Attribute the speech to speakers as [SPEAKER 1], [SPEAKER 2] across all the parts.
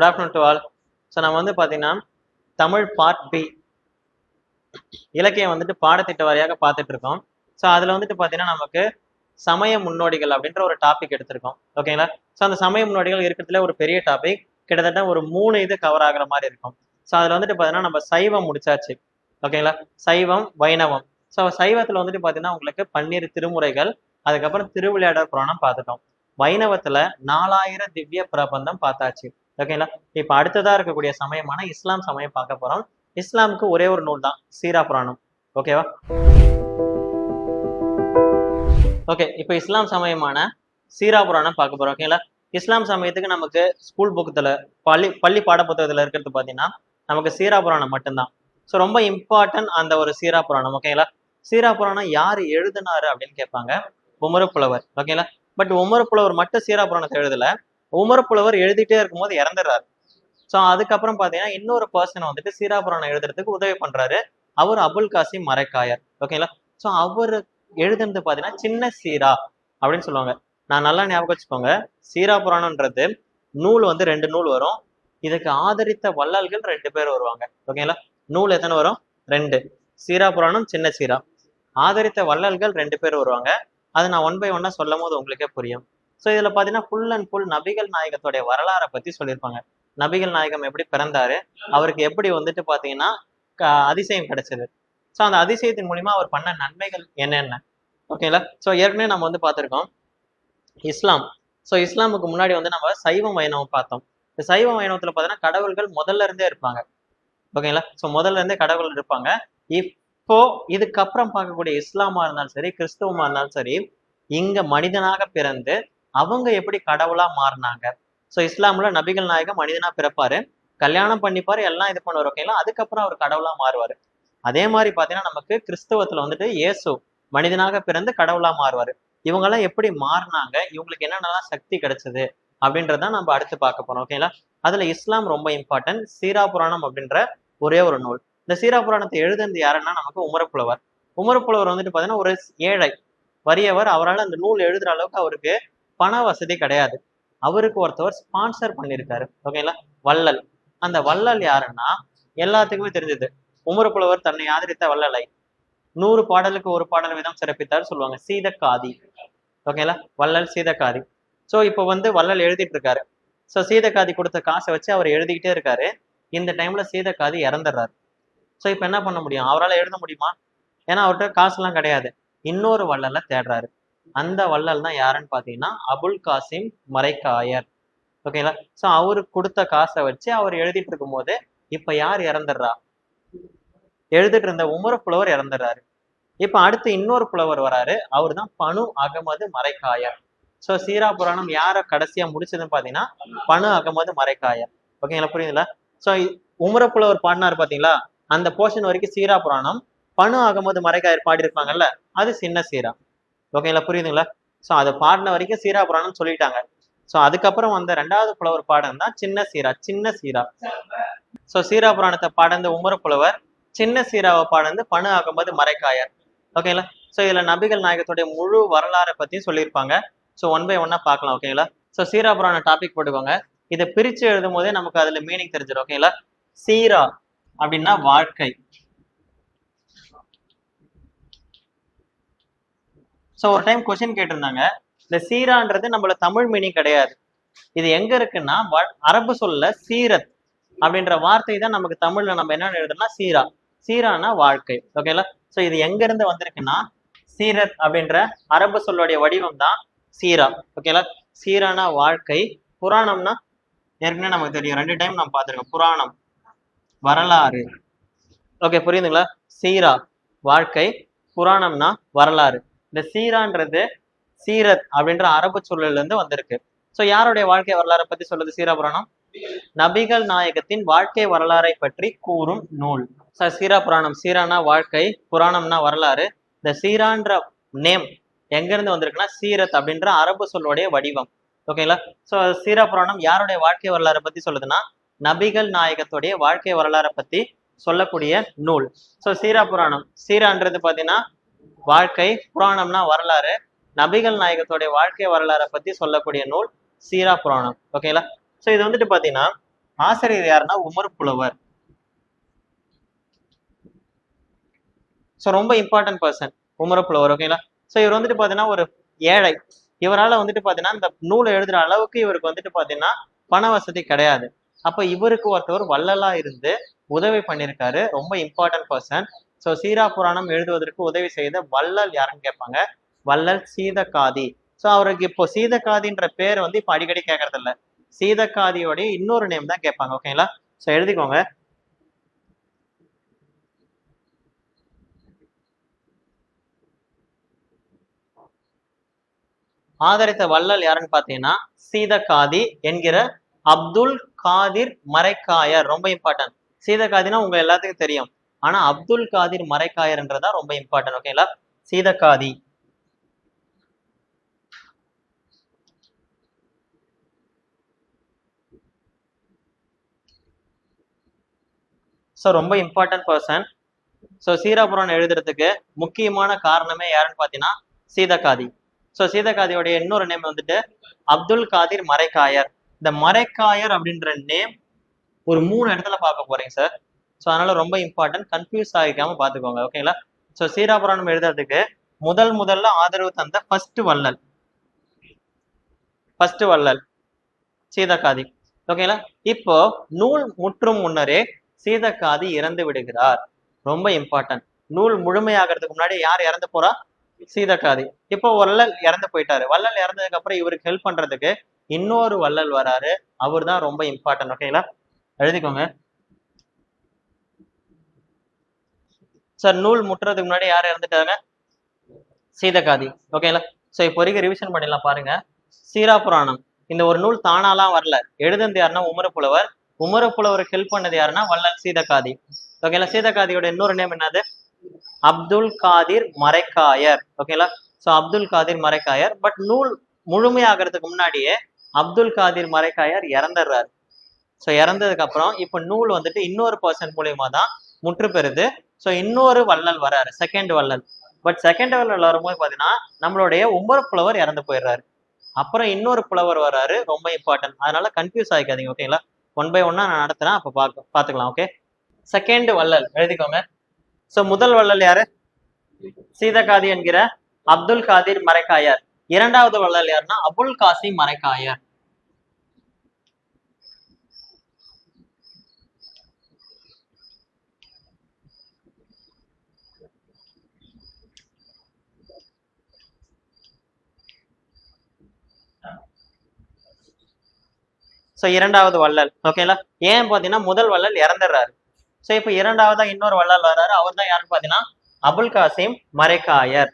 [SPEAKER 1] Good afternoon to all. So நம்ம வந்து பார்த்தீங்கன்னா தமிழ் பார்ட் பி இலக்கியம் வந்துட்டு பாடத்திட்ட வாரியாக பார்த்துட்டு இருக்கோம். ஸோ அதில் வந்துட்டு பார்த்தீங்கன்னா நமக்கு சமய முன்னோடிகள் அப்படின்ற ஒரு டாபிக் எடுத்திருக்கோம். ஓகேங்களா? ஸோ அந்த சமய முன்னோடிகள் இருக்கிறதுல ஒரு பெரிய டாபிக், கிட்டத்தட்ட ஒரு 3 இது கவர் ஆகுற மாதிரி இருக்கும். ஸோ அதில் வந்துட்டு பார்த்தீங்கன்னா நம்ம சைவம் முடிச்சாச்சு. ஓகேங்களா? சைவம், வைணவம். ஸோ சைவத்தில் வந்துட்டு பார்த்தீங்கன்னா உங்களுக்கு 12 திருமுறைகள், அதுக்கப்புறம் திருவிளையாடல் புராணம் பார்த்துட்டோம். வைணவத்துல 4000 திவ்ய பிரபந்தம் பார்த்தாச்சு. ஓகேங்களா? இப்ப அடுத்ததா இருக்கக்கூடிய சமயமான இஸ்லாம் சமயம் பார்க்க போறோம். இஸ்லாமுக்கு ஒரே ஒரு நூல் தான், சீரா புராணம். ஓகேவா? ஓகே, இப்ப இஸ்லாம் சமயமான சீரா புராணம் பார்க்க போறோம். ஓகேங்களா? இஸ்லாம் சமயத்துக்கு நமக்கு ஸ்கூல் புக்கத்துல பள்ளி பாட புத்தகத்துல இருக்கிறது பாத்தீங்கன்னா நமக்கு சீரா புராணம் மட்டும்தான். ஸோ ரொம்ப இம்பார்ட்டன்ட் அந்த ஒரு சீரா புராணம். ஓகேங்களா? சீரா புராணம் யாரு எழுதினாரு அப்படின்னு கேட்பாங்க. உமரு புலவர். ஓகேங்களா? பட் உமரு புலவர் மட்டும் சீரா புராணத்தை எழுதல, உமரு புலவர் எழுதிட்டே இருக்கும்போது இறந்துடுறாரு. ஸோ அதுக்கப்புறம் பாத்தீங்கன்னா இன்னொரு பர்சன் வந்துட்டு சீரா புராணம் எழுதுறதுக்கு உதவி பண்றாரு. அவர் அபுல் காசிம் மரைக்காயர். ஓகேங்களா? ஸோ அவர் எழுதுனது பாத்தீங்கன்னா சின்ன சீரா அப்படின்னு சொல்லுவாங்க. நான் நல்லா ஞாபகம் வச்சுக்கோங்க, சீரா புராணம்ன்றது நூல் வந்து 2 நூல் வரும். இதுக்கு ஆதரித்த வள்ளல்கள் 2 பேர் வருவாங்க. ஓகேங்களா? நூல் எத்தனை வரும்? 2. சீரா புராணம், சின்ன சீரா. ஆதரித்த வள்ளல்கள் 2 பேர் வருவாங்க. அது நான் 1 பை 1 சொல்லும் போது உங்களுக்கே புரியும். ஸோ இதுல பாத்தீங்கன்னா ஃபுல் அண்ட் ஃபுல் நபிகள் நாயகத்துடைய வரலாறை பத்தி சொல்லியிருப்பாங்க. நபிகள் நாயகம் எப்படி பிறந்தாரு, அவருக்கு எப்படி வந்துட்டு பாத்தீங்கன்னா அதிசயம் கிடைச்சது, ஸோ அந்த அதிசயத்தின் மூலியமா அவர் பண்ண நன்மைகள் என்னென்ன. ஓகேங்களா? ஸோ ஏற்கனவே நம்ம வந்து பார்த்திருக்கோம் இஸ்லாம். ஸோ இஸ்லாமுக்கு முன்னாடி வந்து நம்ம சைவம் வைணவம் பார்த்தோம். இந்த சைவ வைணவத்துல பாத்தீங்கன்னா கடவுள்கள் முதல்ல இருந்தே இருப்பாங்க. ஓகேங்களா? ஸோ முதல்ல இருந்தே கடவுள் இருப்பாங்க. இப்போ இதுக்கப்புறம் பார்க்கக்கூடிய இஸ்லாமா இருந்தாலும் சரி, கிறிஸ்துவமா இருந்தாலும் சரி, இங்க மனிதனாக பிறந்து அவங்க எப்படி கடவுளா மாறினாங்க. ஸோ இஸ்லாம்ல நபிகள் நாயகம் மனிதனா பிறப்பாரு, கல்யாணம் பண்ணிப்பாரு, எல்லாம் இது பண்ணுவார். ஓகேங்களா? அதுக்கப்புறம் அவர் கடவுளா மாறுவாரு. அதே மாதிரி பாத்தீங்கன்னா நமக்கு கிறிஸ்துவத்துல வந்துட்டு இயேசு மனிதனாக பிறந்து கடவுளா மாறுவாரு. இவங்க எல்லாம் எப்படி மாறினாங்க, இவங்களுக்கு என்னென்னலாம் சக்தி கிடைச்சது அப்படின்றதான் நம்ம அடுத்து பார்க்க போறோம். ஓகேங்களா? அதுல இஸ்லாம் ரொம்ப இம்பார்ட்டன்ட். சீரா புராணம் அப்படின்ற ஒரே ஒரு நூல். இந்த சீரா புராணத்தை எழுதுனது யாருன்னா நமக்கு உமரப்புலவர். உமரப்புலவர் வந்துட்டு பாத்தீங்கன்னா ஒரு ஏழை வறியவர். அவரால் அந்த நூல் எழுதுற அளவுக்கு அவருக்கு பண வசதி கிடையாது. அவருக்கு ஒருத்தவர் ஸ்பான்சர் பண்ணியிருக்காரு. ஓகேங்களா? வள்ளல். அந்த வள்ளல் யாருன்னா எல்லாத்துக்குமே தெரிஞ்சது, உமரப்புலவர் தன்னை ஆதரித்த வள்ளலை 100 பாடலுக்கு ஒரு பாடல் விதம் சிறப்பித்தார் சொல்லுவாங்க, சீதக்காதி. ஓகேங்களா? வள்ளல் சீதக்காதி. ஸோ இப்போ வந்து வள்ளல் எழுதிட்டு இருக்காரு. ஸோ சீதக்காதி கொடுத்த காசை வச்சு அவர் எழுதிக்கிட்டே இருக்காரு. இந்த டைம்ல சீதக்காதி இறந்துடுறாரு. ஸோ இப்போ என்ன பண்ண முடியும், அவரால் எழுத முடியுமா? ஏன்னா அவர்கிட்ட காசுலாம் கிடையாது. இன்னொரு வள்ளலை தேடுறாரு. அந்த வள்ளல் தான் யாருன்னு பாத்தீங்கன்னா அபுல் காசிம் மரைக்காயர். ஓகேங்களா? ஸோ அவருக்கு கொடுத்த காசை வச்சு அவர் எழுதிட்டு இருக்கும் போது இப்ப யார் இறந்துடுறா, எழுதிட்டு இருந்த உமர புலவர் இறந்துடுறாரு. இப்ப அடுத்து இன்னொரு புலவர் வராரு, அவர் தான் பனு அகமது மரைக்காயர். ஸோ சீரா புராணம் யார கடைசியா முடிச்சதுன்னு பாத்தீங்கன்னா பனு அகமது மரைக்காயர். ஓகேங்களா? புரியுதுங்களா? ஸோ உமர புலவர் பாடினார் பாத்தீங்களா, அந்த போர்ஷன் வரைக்கும் சீரா புராணம். பனு அகமது மரைக்காயர் பாடி இருப்பாங்கல்ல, அது சின்ன சீரா. ஓகேங்களா? புரியுதுங்களா? ஸோ அதை பாடின வரைக்கும் சீரா புராணம் சொல்லிட்டாங்க. ஸோ அதுக்கப்புறம் வந்த 2வது புலவர் பாடம் தான் சின்ன சீரா. சின்ன சீரா. ஸோ சீரா புராணத்தை பாடந்த உமர புலவர், சின்ன சீராவை பாடந்து பனு அகமது மரைக்காயர். ஓகேங்களா? ஸோ இதுல நபிகள் நாயகத்துடைய முழு வரலாறை பத்தியும் சொல்லியிருப்பாங்க. ஸோ 1 பை 1 பார்க்கலாம். ஓகேங்களா? ஸோ சீரா புராண டாபிக் போட்டுக்கோங்க. இதை பிரிச்சு எழுதும் போதே நமக்கு அதுல மீனிங் தெரிஞ்சிடும். ஓகேங்களா? சீரா அப்படின்னா வாழ்க்கை. ஸோ ஒரு டைம் கொஸ்டின் கேட்டிருந்தாங்க, இந்த சீரான்றது நம்மள தமிழ் மீனிங் கிடையாது. இது எங்க இருக்குன்னா அரபு சொல்ல சீரத் அப்படின்ற வார்த்தை தான் நமக்கு தமிழ்ல நம்ம என்ன எழுதுனா சீரா. சீரானா வாழ்க்கை. ஓகேங்களா? ஸோ இது எங்க இருந்து வந்திருக்குன்னா சீரத் அப்படின்ற அரபு சொல்லுடைய வடிவம் தான் சீரா. ஓகேங்களா? சீரானா வாழ்க்கை, புராணம்னா ஏற்கனவே நமக்கு தெரியும், 2 டைம் நம்ம பார்த்துருக்கோம். புராணம் வரலாறு. ஓகே, புரியுதுங்களா? சீரா வாழ்க்கை, புராணம்னா வரலாறு. இந்த சீரான்றது சீரத் அப்படின்ற அரபு சொல்லல இருந்து வந்திருக்கு. ஸோ யாருடைய வாழ்க்கை வரலாறை பத்தி சொல்லுது சீரா புராணம்? நபிகள் நாயகத்தின் வாழ்க்கை வரலாறை பற்றி கூறும் நூல். சீரா புராணம். சீரானா வாழ்க்கை, புராணம்னா வரலாறு. இந்த சீரான்ற நேம் எங்க இருந்து வந்திருக்குன்னா சீரத் அப்படின்ற அரபு சொல்லுடைய வடிவம். ஓகேங்களா? ஸோ சீரா புராணம் யாருடைய வாழ்க்கை வரலாறை பத்தி சொல்லுதுன்னா நபிகள் நாயகத்துடைய வாழ்க்கை வரலாறை பத்தி சொல்லக்கூடிய நூல். ஸோ சீரா புராணம். சீரான்றது பாத்தீங்கன்னா வாழ்க்கை, புராணம்னா வரலாறு. நபிகள் நாயகத்துடைய வாழ்க்கை வரலாறை பத்தி சொல்லக்கூடிய நூல் சீரா புராணம். ஓகேங்களா? ஸோ இது வந்துட்டு பாத்தீங்கன்னா ஆசிரியர் யாருன்னா உமர் புலவர். ஸோ ரொம்ப இம்பார்ட்டன்ட் பர்சன் உமர் புலவர். ஓகேங்களா. ஸோ இவர் வந்துட்டு பாத்தீங்கன்னா ஒரு ஏழை. இவரால் வந்துட்டு பாத்தீங்கன்னா இந்த நூலை எழுதுற அளவுக்கு இவருக்கு வந்துட்டு பாத்தீங்கன்னா பண வசதி கிடையாது. அப்ப இவருக்கு ஒருத்தவர் வள்ளலா இருந்து உதவி பண்ணியிருக்காரு. ரொம்ப இம்பார்ட்டன்ட் பர்சன். ஸோ சீரா புராணம் எழுதுவதற்கு உதவி செய்த வள்ளல் யாருன்னு கேட்பாங்க. வள்ளல் சீதக்காதி. ஸோ அவருக்கு இப்போ சீதக்காதின்ற பேர் வந்து இப்போ அடிக்கடி கேட்கறது இல்ல. சீதக்காதியோடைய இன்னொரு நேம் தான் கேட்பாங்க. ஓகேங்களா. ஸோ எழுதிக்கோங்க. ஆதரித்த வள்ளல் யாருன்னு பாத்தீங்கன்னா சீதக்காதி என்கிற அப்துல் காதிர் மரைக்காயர். ரொம்ப இம்பார்ட்டன்ட். சீதக்காதினா உங்க எல்லாத்துக்கும் தெரியும். ஆனா அப்துல் காதிர் மரைக்காயர்ன்றதா ரொம்ப இம்பார்ட்டன்ட். ஓகேங்களா. சீதக்காதி. ஸோ ரொம்ப இம்பார்ட்டன்ட் பர்சன். ஸோ சீராபுராணம் எழுதுறதுக்கு முக்கியமான காரணமே யாருன்னு பாத்தீங்கன்னா சீதக்காதி. ஸோ சீதக்காதியோடைய இன்னொரு நேம் வந்துட்டு அப்துல் காதிர் மரைக்காயர். இந்த மரைக்காயர் அப்படின்ற நேம் ஒரு 3 இடத்துல பார்க்க போறீங்க சார். ஸோ அதனால ரொம்ப இம்பார்ட்டன்ட். கன்ஃபியூஸ் ஆகிக்காம பாத்துக்கோங்க. ஓகேங்களா. ஸோ சீராபுராணம் எழுதுறதுக்கு முதல்ல ஆதரவு தந்த ஃபர்ஸ்ட் வள்ளல் சீதக்காதி. ஓகேங்களா. இப்போ நூல் முற்றும் முன்னரே சீதக்காதி இறந்து விடுகிறார். ரொம்ப இம்பார்ட்டன்ட். நூல் முழுமையாகிறதுக்கு முன்னாடி யார் இறந்து போறா? சீதக்காதி. இப்போ வள்ளல் இறந்து போயிட்டாரு. வள்ளல் இறந்ததுக்கு அப்புறம் இவருக்கு ஹெல்ப் பண்றதுக்கு இன்னொரு வள்ளல் வராரு. அவர் தான் ரொம்ப இம்பார்ட்டன்ட். ஓகேங்களா. எழுதிக்கோங்க சார். நூல் முற்றுறதுக்கு முன்னாடி யார் இறந்துட்டாங்க? சீதக்காதி. ஓகேங்களா. ஸோ இப்போ வரைக்கும் ரிவிஷன் பண்ணிடலாம் பாருங்க. சீரா புராணம் இந்த ஒரு நூல் தானாலாம் வரல. எழுதுனது யாருன்னா உமரப்புலவர். உமரப்புலவருக்கு ஹெல்ப் பண்ணது யாருன்னா வள்ளல் சீதக்காதி. ஓகேங்களா. சீதக்காதியோட இன்னொரு நேம் என்னது? அப்துல் காதிர் மரைக்காயர். ஓகேங்களா. ஸோ அப்துல் காதிர் மரைக்காயர். பட் நூல் முழுமையாகிறதுக்கு முன்னாடியே அப்துல் காதிர் மரைக்காயர் இறந்துடுறாரு. ஸோ இறந்ததுக்கு அப்புறம் இப்போ நூல் வந்துட்டு இன்னொரு பர்சன் மூலியமா தான் முற்று பெறுது. ஸோ இன்னொரு வள்ளல் வராரு, செகண்ட் வள்ளல். பட் செகண்ட் வள்ளல் வரும்போது பாத்தீங்கன்னா நம்மளுடைய உமர் புலவர் இறந்து போயிடுறாரு. அப்புறம் இன்னொரு புலவர் வராரு. ரொம்ப இம்பார்ட்டன்ட். அதனால கன்ஃபியூஸ் ஆகிக்காதீங்க. ஓகேங்களா. 1 by 1 நான் நடத்துறேன். அப்ப பாத்துக்கலாம். ஓகே. செகண்ட் வள்ளல் எழுதிக்கோங்க. சோ முதல் வள்ளல் யாரு? சீதக்காதி என்கிற அப்துல் காதிர் மரைக்காயர். இரண்டாவது வள்ளல் யாருன்னா அபுல் காசிம் மரைக்காயர். சோ இரண்டாவது வள்ளல். ஓகேங்களா. ஏன் பாத்தீங்கன்னா முதல் வள்ளல் இறந்துடுறாரு. சோ இப்ப இரண்டாவதா இன்னொரு வள்ளல் வர்றாரு. அவர் தான் யாருன்னு பாத்தீங்கன்னா அபுல் காசிம் மரைக்காயர்.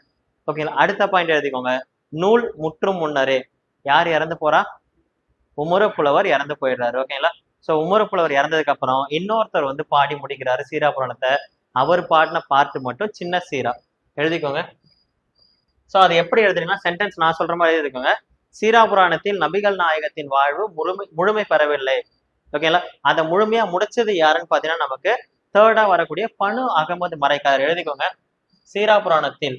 [SPEAKER 1] ஓகேங்களா. அடுத்த பாயிண்ட் எழுதிக்கோங்க. நூல் முற்றும் முன்னரே யார் இறந்து போறா? உமர புலவர் இறந்து போயிடுறாரு. ஓகேங்களா. சோ உமர புலவர் இறந்ததுக்கு அப்புறம் இன்னொருத்தர் வந்து பாடி முடிக்கிறாரு சீரா புராணத்தை. அவர் பாடின பார்ட் மட்டும் சின்ன சீரா. எழுதிக்கோங்க. சோ அது எப்படி எழுதுறீங்கன்னா சென்டென்ஸ் நான் சொல்ற மாதிரி எழுதிக்கோங்க. சீரா புராணத்தில் நபிகள் நாயகத்தின் வாழ்வு முழுமை பெறவில்லை. ஓகேங்களா. அதை முழுமையா முடிச்சது யாருன்னு பாத்தீங்கன்னா நமக்கு தேர்டா வரக்கூடிய பனு அகமது மரைக்காயர். எழுதிக்கோங்க. சீரா புராணத்தில்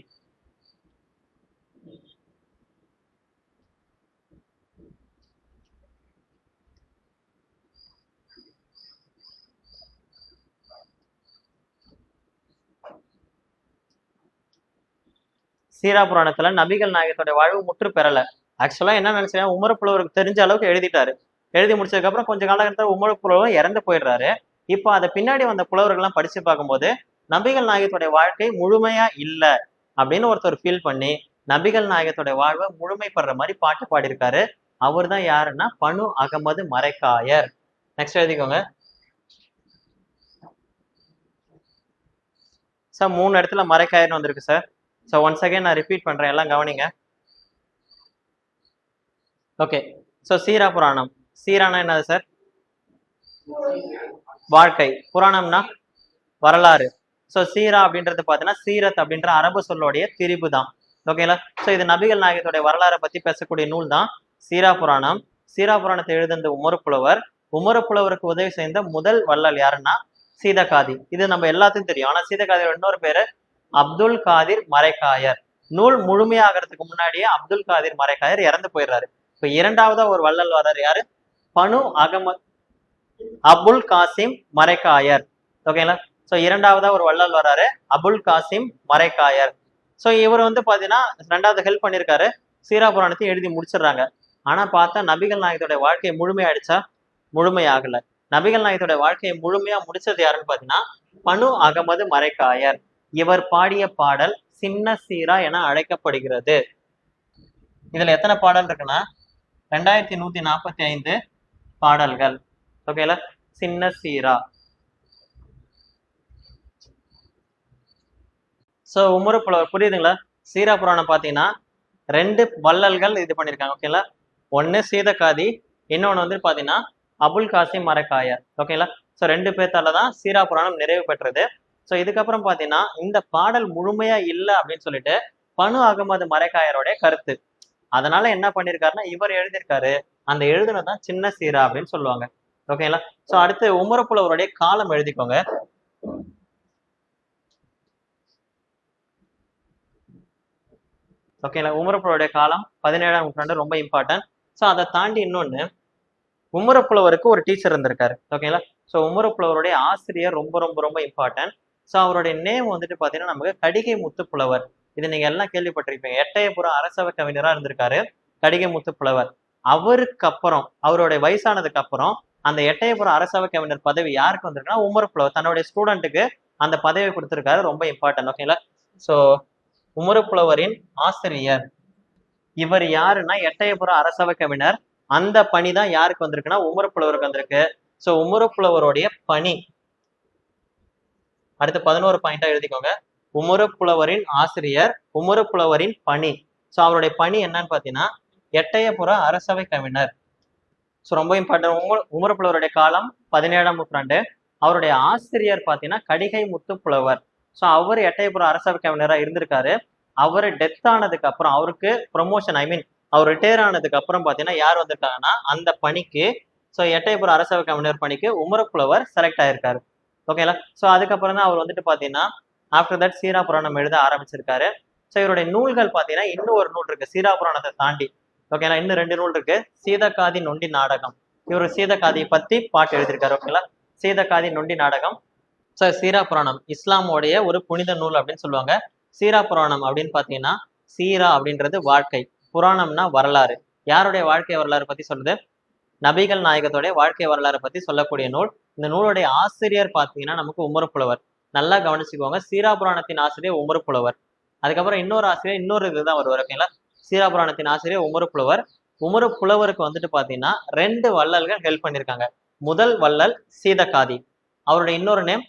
[SPEAKER 1] சீரா புராணத்துல நபிகள் நாயகத்தோட வாழ்வு முற்று பெறல. ஆக்சுவலா என்ன நினைச்சேன், உமர் புலவருக்கு தெரிஞ்ச அளவுக்கு எழுதிட்டாரு. எழுதி முடிச்சதுக்கு அப்புறம் கொஞ்ச காலகட்டத்தில் உமர் புலவர் இறந்து போயிடுறாரு. இப்போ அதை பின்னாடி வந்த புலவர்கள் எல்லாம் படிச்சு பார்க்கும்போது நபிகள் நாயகத்துடைய வாழ்க்கை முழுமையா இல்ல அப்படின்னு ஒருத்தர் ஃபீல் பண்ணி நபிகள் நாயகத்துடைய வாழ்வை முழுமை பெற மாதிரி பாட்டு பாடியிருக்காரு. அவர் தான் யாருன்னா பனு அகமது மரைக்காயர். நெக்ஸ்ட் எழுதிக்கோங்க சார். 3 இடத்துல மரைக்காயர்னு வந்திருக்கு சார். ஸோ ஒன்ஸ் அகைன் நான் ரிப்பீட் பண்றேன், எல்லாம் கவனிங்க. ஓகே. ஸோ சீரா புராணம். சீரானா என்னது சார்? வாழ்க்கை. புராணம்னா வரலாறு. ஸோ சீரா அப்படின்றது பார்த்தீங்கன்னா சீரத் அப்படின்ற அரபு சொல்லோடைய திரிபு தான். ஓகேங்களா. ஸோ இது நபிகள் நாயகத்துடைய வரலாறை பத்தி பேசக்கூடிய நூல் தான் சீரா புராணம். சீரா புராணத்தை எழுதின உமர் புலவர். உமர் புலவருக்கு உதவி செய்த முதல் வள்ளல் யாருன்னா சீதக்காதி. இது நம்ம எல்லாத்துக்கும் தெரியும். ஆனா சீதக்காதியோட இன்னொரு பேரு அப்துல் காதிர் மரைக்காயர். நூல் முழுமையாகிறதுக்கு முன்னாடியே அப்துல் காதிர் மரைக்காயர் இறந்து போயிடுறாரு. இப்ப இரண்டாவதா ஒரு வள்ளல் வர்றாரு. யாரு? பனு அகமது அபுல் காசிம் மரைக்காயர். ஓகேங்களா? ஸோ இரண்டாவதா ஒரு வள்ளல் வராரு, அபுல் காசிம் மரைக்காயர். ஸோ இவர் வந்து பாத்தீங்கன்னா ரெண்டாவது ஹெல்ப் பண்ணியிருக்காரு, சீரா புராணத்தை எழுதி முடிச்சிடுறாங்க. ஆனா பார்த்தா நபிகள் நாயகத்துடைய வாழ்க்கையை முழுமையாயிடுச்சா? முழுமையாகல. நபிகள் நாயகத்துடைய வாழ்க்கையை முழுமையா முடிச்சது யாருன்னு பாத்தீங்கன்னா பனு அகமது மரைக்காயர். இவர் பாடிய பாடல் சின்ன சீரா என அழைக்கப்படுகிறது. இதுல எத்தனை பாடல் இருக்குன்னா 2145 பாடல்கள். ஓகேல, சின்ன சீரா. சோ உமரு புலவர் புரியுதுங்களா? சீரா புராணம் பாத்தீங்கன்னா 2 வள்ளல்கள் இது பண்ணிருக்காங்க. ஓகேங்களா? ஒன்னு சீதக்காதி, இன்னொன்னு வந்து பாத்தீங்கன்னா அபுல் காசிம் மரைக்காயர். ஓகேங்களா? சோ 2 பேர்த்தாலதான் சீரா புராணம் நிறைவு பெற்றது. சோ இதுக்கப்புறம் பாத்தீங்கன்னா இந்த பாடல் முழுமையா இல்ல அப்படின்னு சொல்லிட்டு பனு அகமது மரைக்காயருடைய கருத்து. அதனால என்ன பண்ணிருக்காருன்னா இவர் எழுதியிருக்காரு, அந்த எழுதுனதான் சின்ன சீரா அப்படின்னு சொல்லுவாங்க. ஓகேங்களா? சோ அடுத்து உமரு புலவருடைய காலம் எழுதிக்கோங்க. ஓகேங்களா? உமரு புலவருடைய காலம் 17ஆம் நூற்றாண்டு, ரொம்ப இம்பார்ட்டன்ட். சோ அதை தாண்டி இன்னொன்னு, உமரு புலவருக்கு ஒரு டீச்சர் இருந்திருக்காரு. ஓகேங்களா? சோ உமரு புலவருடைய ஆசிரியர் ரொம்ப ரொம்ப ரொம்ப இம்பார்ட்டன்ட். சோ அவருடைய நேம் வந்துட்டு பாத்தீங்கன்னா நமக்கு கடிகை முத்து புலவர். இது நீங்க எல்லாம் கேள்விப்பட்டிருப்பீங்க. எட்டயபுரம் அரசவை கவிஞரா இருந்திருக்காரு கடிகை முத்து புலவர். அவருக்கு அப்புறம், அவருடைய வயசானதுக்கு அப்புறம் அந்த எட்டயபுரம் அரசவை கவிஞர் பதவி யாருக்கு வந்திருக்குன்னா உமரு புலவர் தன்னுடைய ஸ்டூடெண்ட்டுக்கு அந்த பதவி கொடுத்திருக்காரு. ரொம்ப இம்பார்ட்டன்ட். ஓகேங்களா? சோ உமரு புலவரின் ஆசிரியர் இவர் யாருன்னா எட்டயபுரம் அரசவை கவிஞர். அந்த பணி தான் யாருக்கு வந்திருக்குன்னா உமரு புலவருக்கு வந்திருக்கு. சோ உமரு புலவருடைய பணி அடுத்து 11 பாயிண்டா எழுதிக்கோங்க. உமரு புலவரின் ஆசிரியர், உமரு புலவரின் பணி. சோ அவருடைய பணி என்னன்னு பாத்தீங்கன்னா எட்டயபுர அரசவை கவிஞர். சோ ரொம்ப இம்பார்ட்டன்ட். உமரு புலவருடைய காலம் 17ஆம் நூற்றாண்டு. அவருடைய ஆசிரியர் பாத்தீங்கன்னா கடிகை முத்து புலவர். சோ அவர் எட்டயபுர அரசவை கவிஞரா இருந்திருக்காரு. அவர் டெத் ஆனதுக்கு அப்புறம், அவருக்கு ப்ரொமோஷன், ஐ மீன் அவர் ரிட்டையர் ஆனதுக்கு அப்புறம் பாத்தீங்கன்னா யார் வந்திருக்காங்கன்னா அந்த பணிக்கு, சோ எட்டயபுர அரசவை கவிஞர் பணிக்கு உமரு புலவர் செலக்ட் ஆயிருக்காரு. ஓகேங்களா? சோ அதுக்கப்புறம் தான் அவர் வந்துட்டு பாத்தீங்கன்னா ஆஃப்டர் தட் சீரா புராணம் எழுத ஆரம்பிச்சிருக்காரு. சோ இவருடைய நூல்கள் பாத்தீங்கன்னா இன்னும் ஒரு நூல் இருக்கு சீரா புராணத்தை தாண்டி. ஓகேங்களா? இன்னும் 2 நூல் இருக்கு. சீதக்காதி நொண்டி நாடகம். இவர் சீதக்காதியை பத்தி பாட்டு எழுதியிருக்காரு. ஓகேங்களா? சீதக்காதி நொண்டி நாடகம். சோ சீரா புராணம் இஸ்லாமுடைய ஒரு புனித நூல் அப்படின்னு சொல்லுவாங்க. சீரா புராணம் அப்படின்னு பாத்தீங்கன்னா சீரா அப்படின்றது வாழ்க்கை, புராணம்னா வரலாறு. யாருடைய வாழ்க்கை வரலாறு பத்தி சொல்லுது? நபிகள் நாயகத்துடைய வாழ்க்கை வரலாறு பத்தி சொல்லக்கூடிய நூல். இந்த நூலுடைய ஆசிரியர் பாத்தீங்கன்னா நமக்கு உமரு புலவர். நல்லா கவனிச்சுக்கோங்க, சீரா புராணத்தின் ஆசிரியர் உமரு புலவர். அதுக்கப்புறம் இன்னொரு ஆசிரியர் இன்னொரு இதுதான் வருவார். ஓகேங்களா? சீரா புராணத்தின் ஆசிரியர் உமரு புலவர். உமரு புலவருக்கு வந்துட்டு பாத்தீங்கன்னா 2 வள்ளல்கள் ஹெல்ப் பண்ணிருக்காங்க. முதல் வள்ளல் சீதக்காதி, அவருடைய இன்னொரு நேம்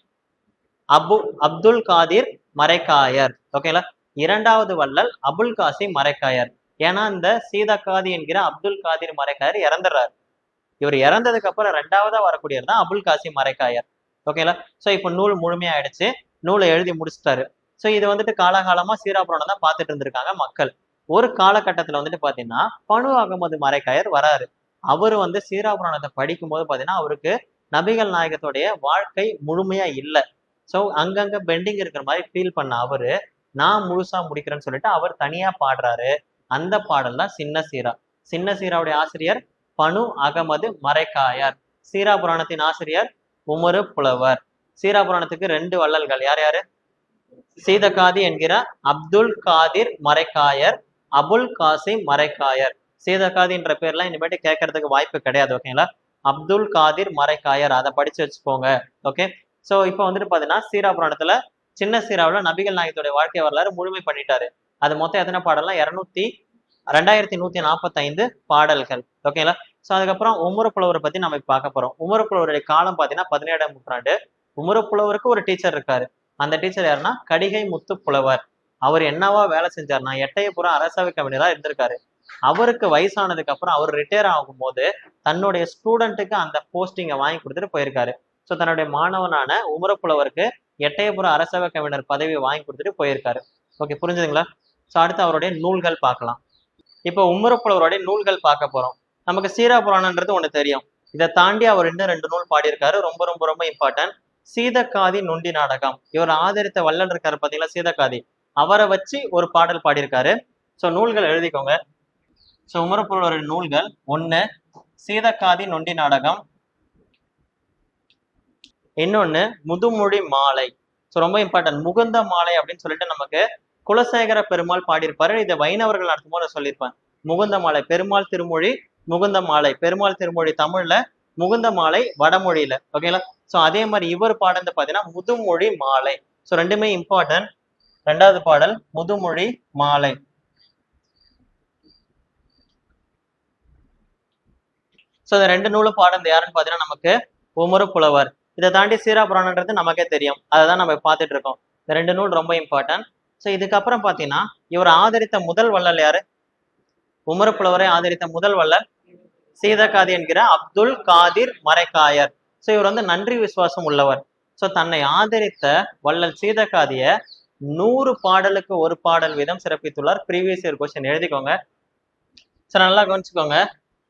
[SPEAKER 1] அப்துல் காதிர் மரைக்காயர். ஓகேங்களா? இரண்டாவது வள்ளல் அபுல் காசிம் மரைக்காயர். ஏன்னா இந்த சீதக்காதி என்கிற அப்துல் காதிர் மரைக்காயர் இறந்துடுறாரு. இவர் இறந்ததுக்கு அப்புறம் 2ஆவதா வரக்கூடியவர் தான் அபுல் காசிம் மரைக்காயர். ஓகேங்களா? சோ இப்ப நூல் முழுமையாயிடுச்சு, நூலை எழுதி முடிச்சிட்டாரு. சோ இது வந்துட்டு காலகாலமா சீரா புராணம் தான் பார்த்துட்டு இருந்திருக்காங்க மக்கள். ஒரு காலகட்டத்துல வந்துட்டு பாத்தீங்கன்னா பனு அகமது மரைக்காயர் வராரு. அவரு வந்து சீரா புராணத்தை படிக்கும் போது பாத்தீங்கன்னா அவருக்கு நபிகள் நாயகத்துடைய வாழ்க்கை முழுமையா இல்லை. சோ அங்கங்க பெண்டிங் இருக்கிற மாதிரி ஃபீல் பண்ண அவரு, நான் முழுசா முடிக்கிறேன்னு சொல்லிட்டு அவர் தனியா பாடுறாரு. அந்த பாடல் தான் சின்ன சீரா. சின்ன சீராவுடைய ஆசிரியர் பனு அகமது மரைக்காயர். சீரா புராணத்தின் ஆசிரியர் உமரு புலவர். சீரா புராணத்துக்கு 2 வள்ளல்கள் யார் யாரு? சீதக்காதி என்கிற அப்துல் காதிர் மரைக்காயர், அபுல் காசிம் மரைக்காயர். சீதக்காதி என்ற பேர்லாம் இனிமேட்டு கேட்கறதுக்கு வாய்ப்பு கிடையாது. ஓகேங்களா? அப்துல் காதிர் மரைக்காயர், அதை படிச்சு வச்சுக்கோங்க. ஓகே. சோ இப்ப வந்துட்டு பாத்தீங்கன்னா சீரா புராணத்துல சின்ன சீராவுல நபிகள் நாயகத்துடைய வாழ்க்கை வரலாறு முழுமை பண்ணிட்டாரு. அது மொத்தம் எத்தனை பாடல்லாம்? 2145 பாடல்கள். ஓகேங்களா? சோ அதுக்கப்புறம் உமரு புலவரை பத்தி நம்ம பார்க்க போறோம். உமரு புலவருடைய காலம் பாத்தீங்கன்னா 17ஆம் நூற்றாண்டு. உமரு புலவருக்கு ஒரு டீச்சர் இருக்காரு. அந்த டீச்சர் யாருன்னா கடிகை முத்து புலவர். அவர் என்னவா வேலை செஞ்சாருன்னா எட்டயபுரம் அரசவை கவிஞரா இருந்திருக்காரு. அவருக்கு வயசானதுக்கு அப்புறம் அவர் ரிட்டையர் ஆகும் போது தன்னுடைய ஸ்டூடெண்ட்டுக்கு அந்த போஸ்டிங்கை வாங்கி கொடுத்துட்டு போயிருக்காரு. சோ தன்னுடைய மாணவனான உமரு புலவருக்கு எட்டயபுரம் அரசவை கவிஞர் பதவியை வாங்கி கொடுத்துட்டு போயிருக்காரு. ஓகே, புரிஞ்சுதுங்களா? சோ அடுத்து அவருடைய நூல்கள் பார்க்கலாம். இப்போ உமரு புலவருடைய நூல்கள் பார்க்க போறோம். நமக்கு சீரா புராணன்றது ஒண்ணு தெரியும். இதை தாண்டி அவர் இன்னும் 2 நூல் பாடியிருக்காரு. ரொம்ப ரொம்ப ரொம்ப இம்பார்ட்டன்ட். சீதக்காதி நொண்டி நாடகம். இவர் ஆதரித்த வள்ளல் இருக்காரு பாத்தீங்களா, சீதக்காதி. அவரை வச்சு ஒரு பாடல் பாடியிருக்காரு. சோ நூல்கள் எழுதிக்கோங்க. சோ உமரு புலவருடைய நூல்கள்: 1 சீதக்காதி நொண்டி நாடகம், இன்னொன்னு முதுமொழி மாலை. ஸோ ரொம்ப இம்பார்ட்டன்ட். முகுந்த மாலை அப்படின்னு சொல்லிட்டு நமக்கு குலசேகர பெருமாள் பாடியிருப்பாரு. இதை வைணவர்கள் நடத்தும் போது சொல்லியிருப்பாங்க. முகுந்த மாலை பெருமாள் திருமொழி, முகுந்த மாலை பெருமாள் திருமொழி தமிழ்ல, முகுந்த மாலை வடமொழியில. ஓகேங்களா? ஸோ அதே மாதிரி இவர் பாடுறது பாத்தீங்கன்னா முதுமொழி மாலை. ஸோ ரெண்டுமே இம்பார்ட்டன்ட். ரெண்டாவது பாடல் முதுமொழி மாலை. ஸோ இந்த ரெண்டு நூலும் பாடுறது யாருன்னு பாத்தீங்கன்னா நமக்கு உமறு புலவர். இதை தாண்டி சீராபுராணன்றது நமக்கே தெரியும், அதை தான் நம்ம பார்த்துட்டு இருக்கோம். இந்த ரெண்டு நூல் ரொம்ப இம்பார்ட்டன்ட். ஸோ இதுக்கப்புறம் பாத்தீங்கன்னா இவர் ஆதரித்த முதல் வள்ளல் யாரு? உமறு புலவரை ஆதரித்த முதல் வள்ளல் சீதக்காதி என்கிற அப்துல் காதிர் மரைக்காயர். ஸோ இவர் வந்து நன்றி விசுவாசம் உள்ளவர். ஸோ தன்னை ஆதரித்த வள்ளல் சீதக்காதிய 100 பாடலுக்கு ஒரு பாடல் வீதம் சிறப்பித்துள்ளார். ப்ரீவியஸ் இயர் கொஸ்டின் எழுதிக்கோங்க. ஸோ நல்லா கவனிச்சுக்கோங்க.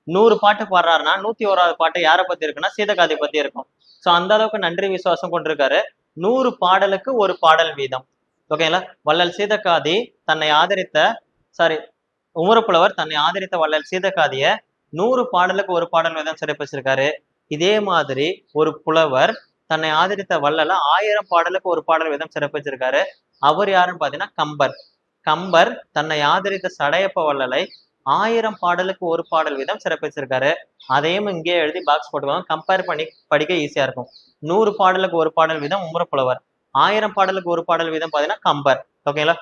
[SPEAKER 1] 100 பாட்டு பாடுறாருன்னா 101வது பாட்டு யாரை பத்தி இருக்குன்னா சீதக்காதி பத்தி இருக்கும். ஸோ அந்த அளவுக்கு நன்றி விசுவாசம் கொண்டிருக்காரு. 100 பாடலுக்கு ஒரு பாடல் வீதம். ஓகேங்களா? வள்ளல் சீதக்காதி தன்னை ஆதரித்த உமறு புலவர் தன்னை ஆதரித்த வள்ளல் சீதக்காதிய 100 பாடலுக்கு ஒரு பாடல் வீதம் சிறப்பிச்சிருக்காரு. இதே மாதிரி ஒரு புலவர் தன்னை ஆதரித்த வள்ளல 1000 பாடலுக்கு ஒரு பாடல் வீதம் சிறப்பிச்சிருக்காரு. அவர் யாருன்னு பாத்தீங்கன்னா கம்பர். கம்பர் தன்னை ஆதரித்த சடையப்ப வள்ளலை 1000 பாடலுக்கு ஒரு பாடல் வீதம் சிறப்பிச்சிருக்காரு. அதையும் இங்கே எழுதி பாக்ஸ் போட்டுக்கோங்க. கம்பேர் பண்ணி படிக்க ஈஸியா இருக்கும். 100 பாடலுக்கு ஒரு பாடல் வீதம் உமறு புலவர், 1000 பாடலுக்கு ஒரு பாடல் வீதம் பாத்தீங்கன்னா கம்பர். ஓகேங்களா?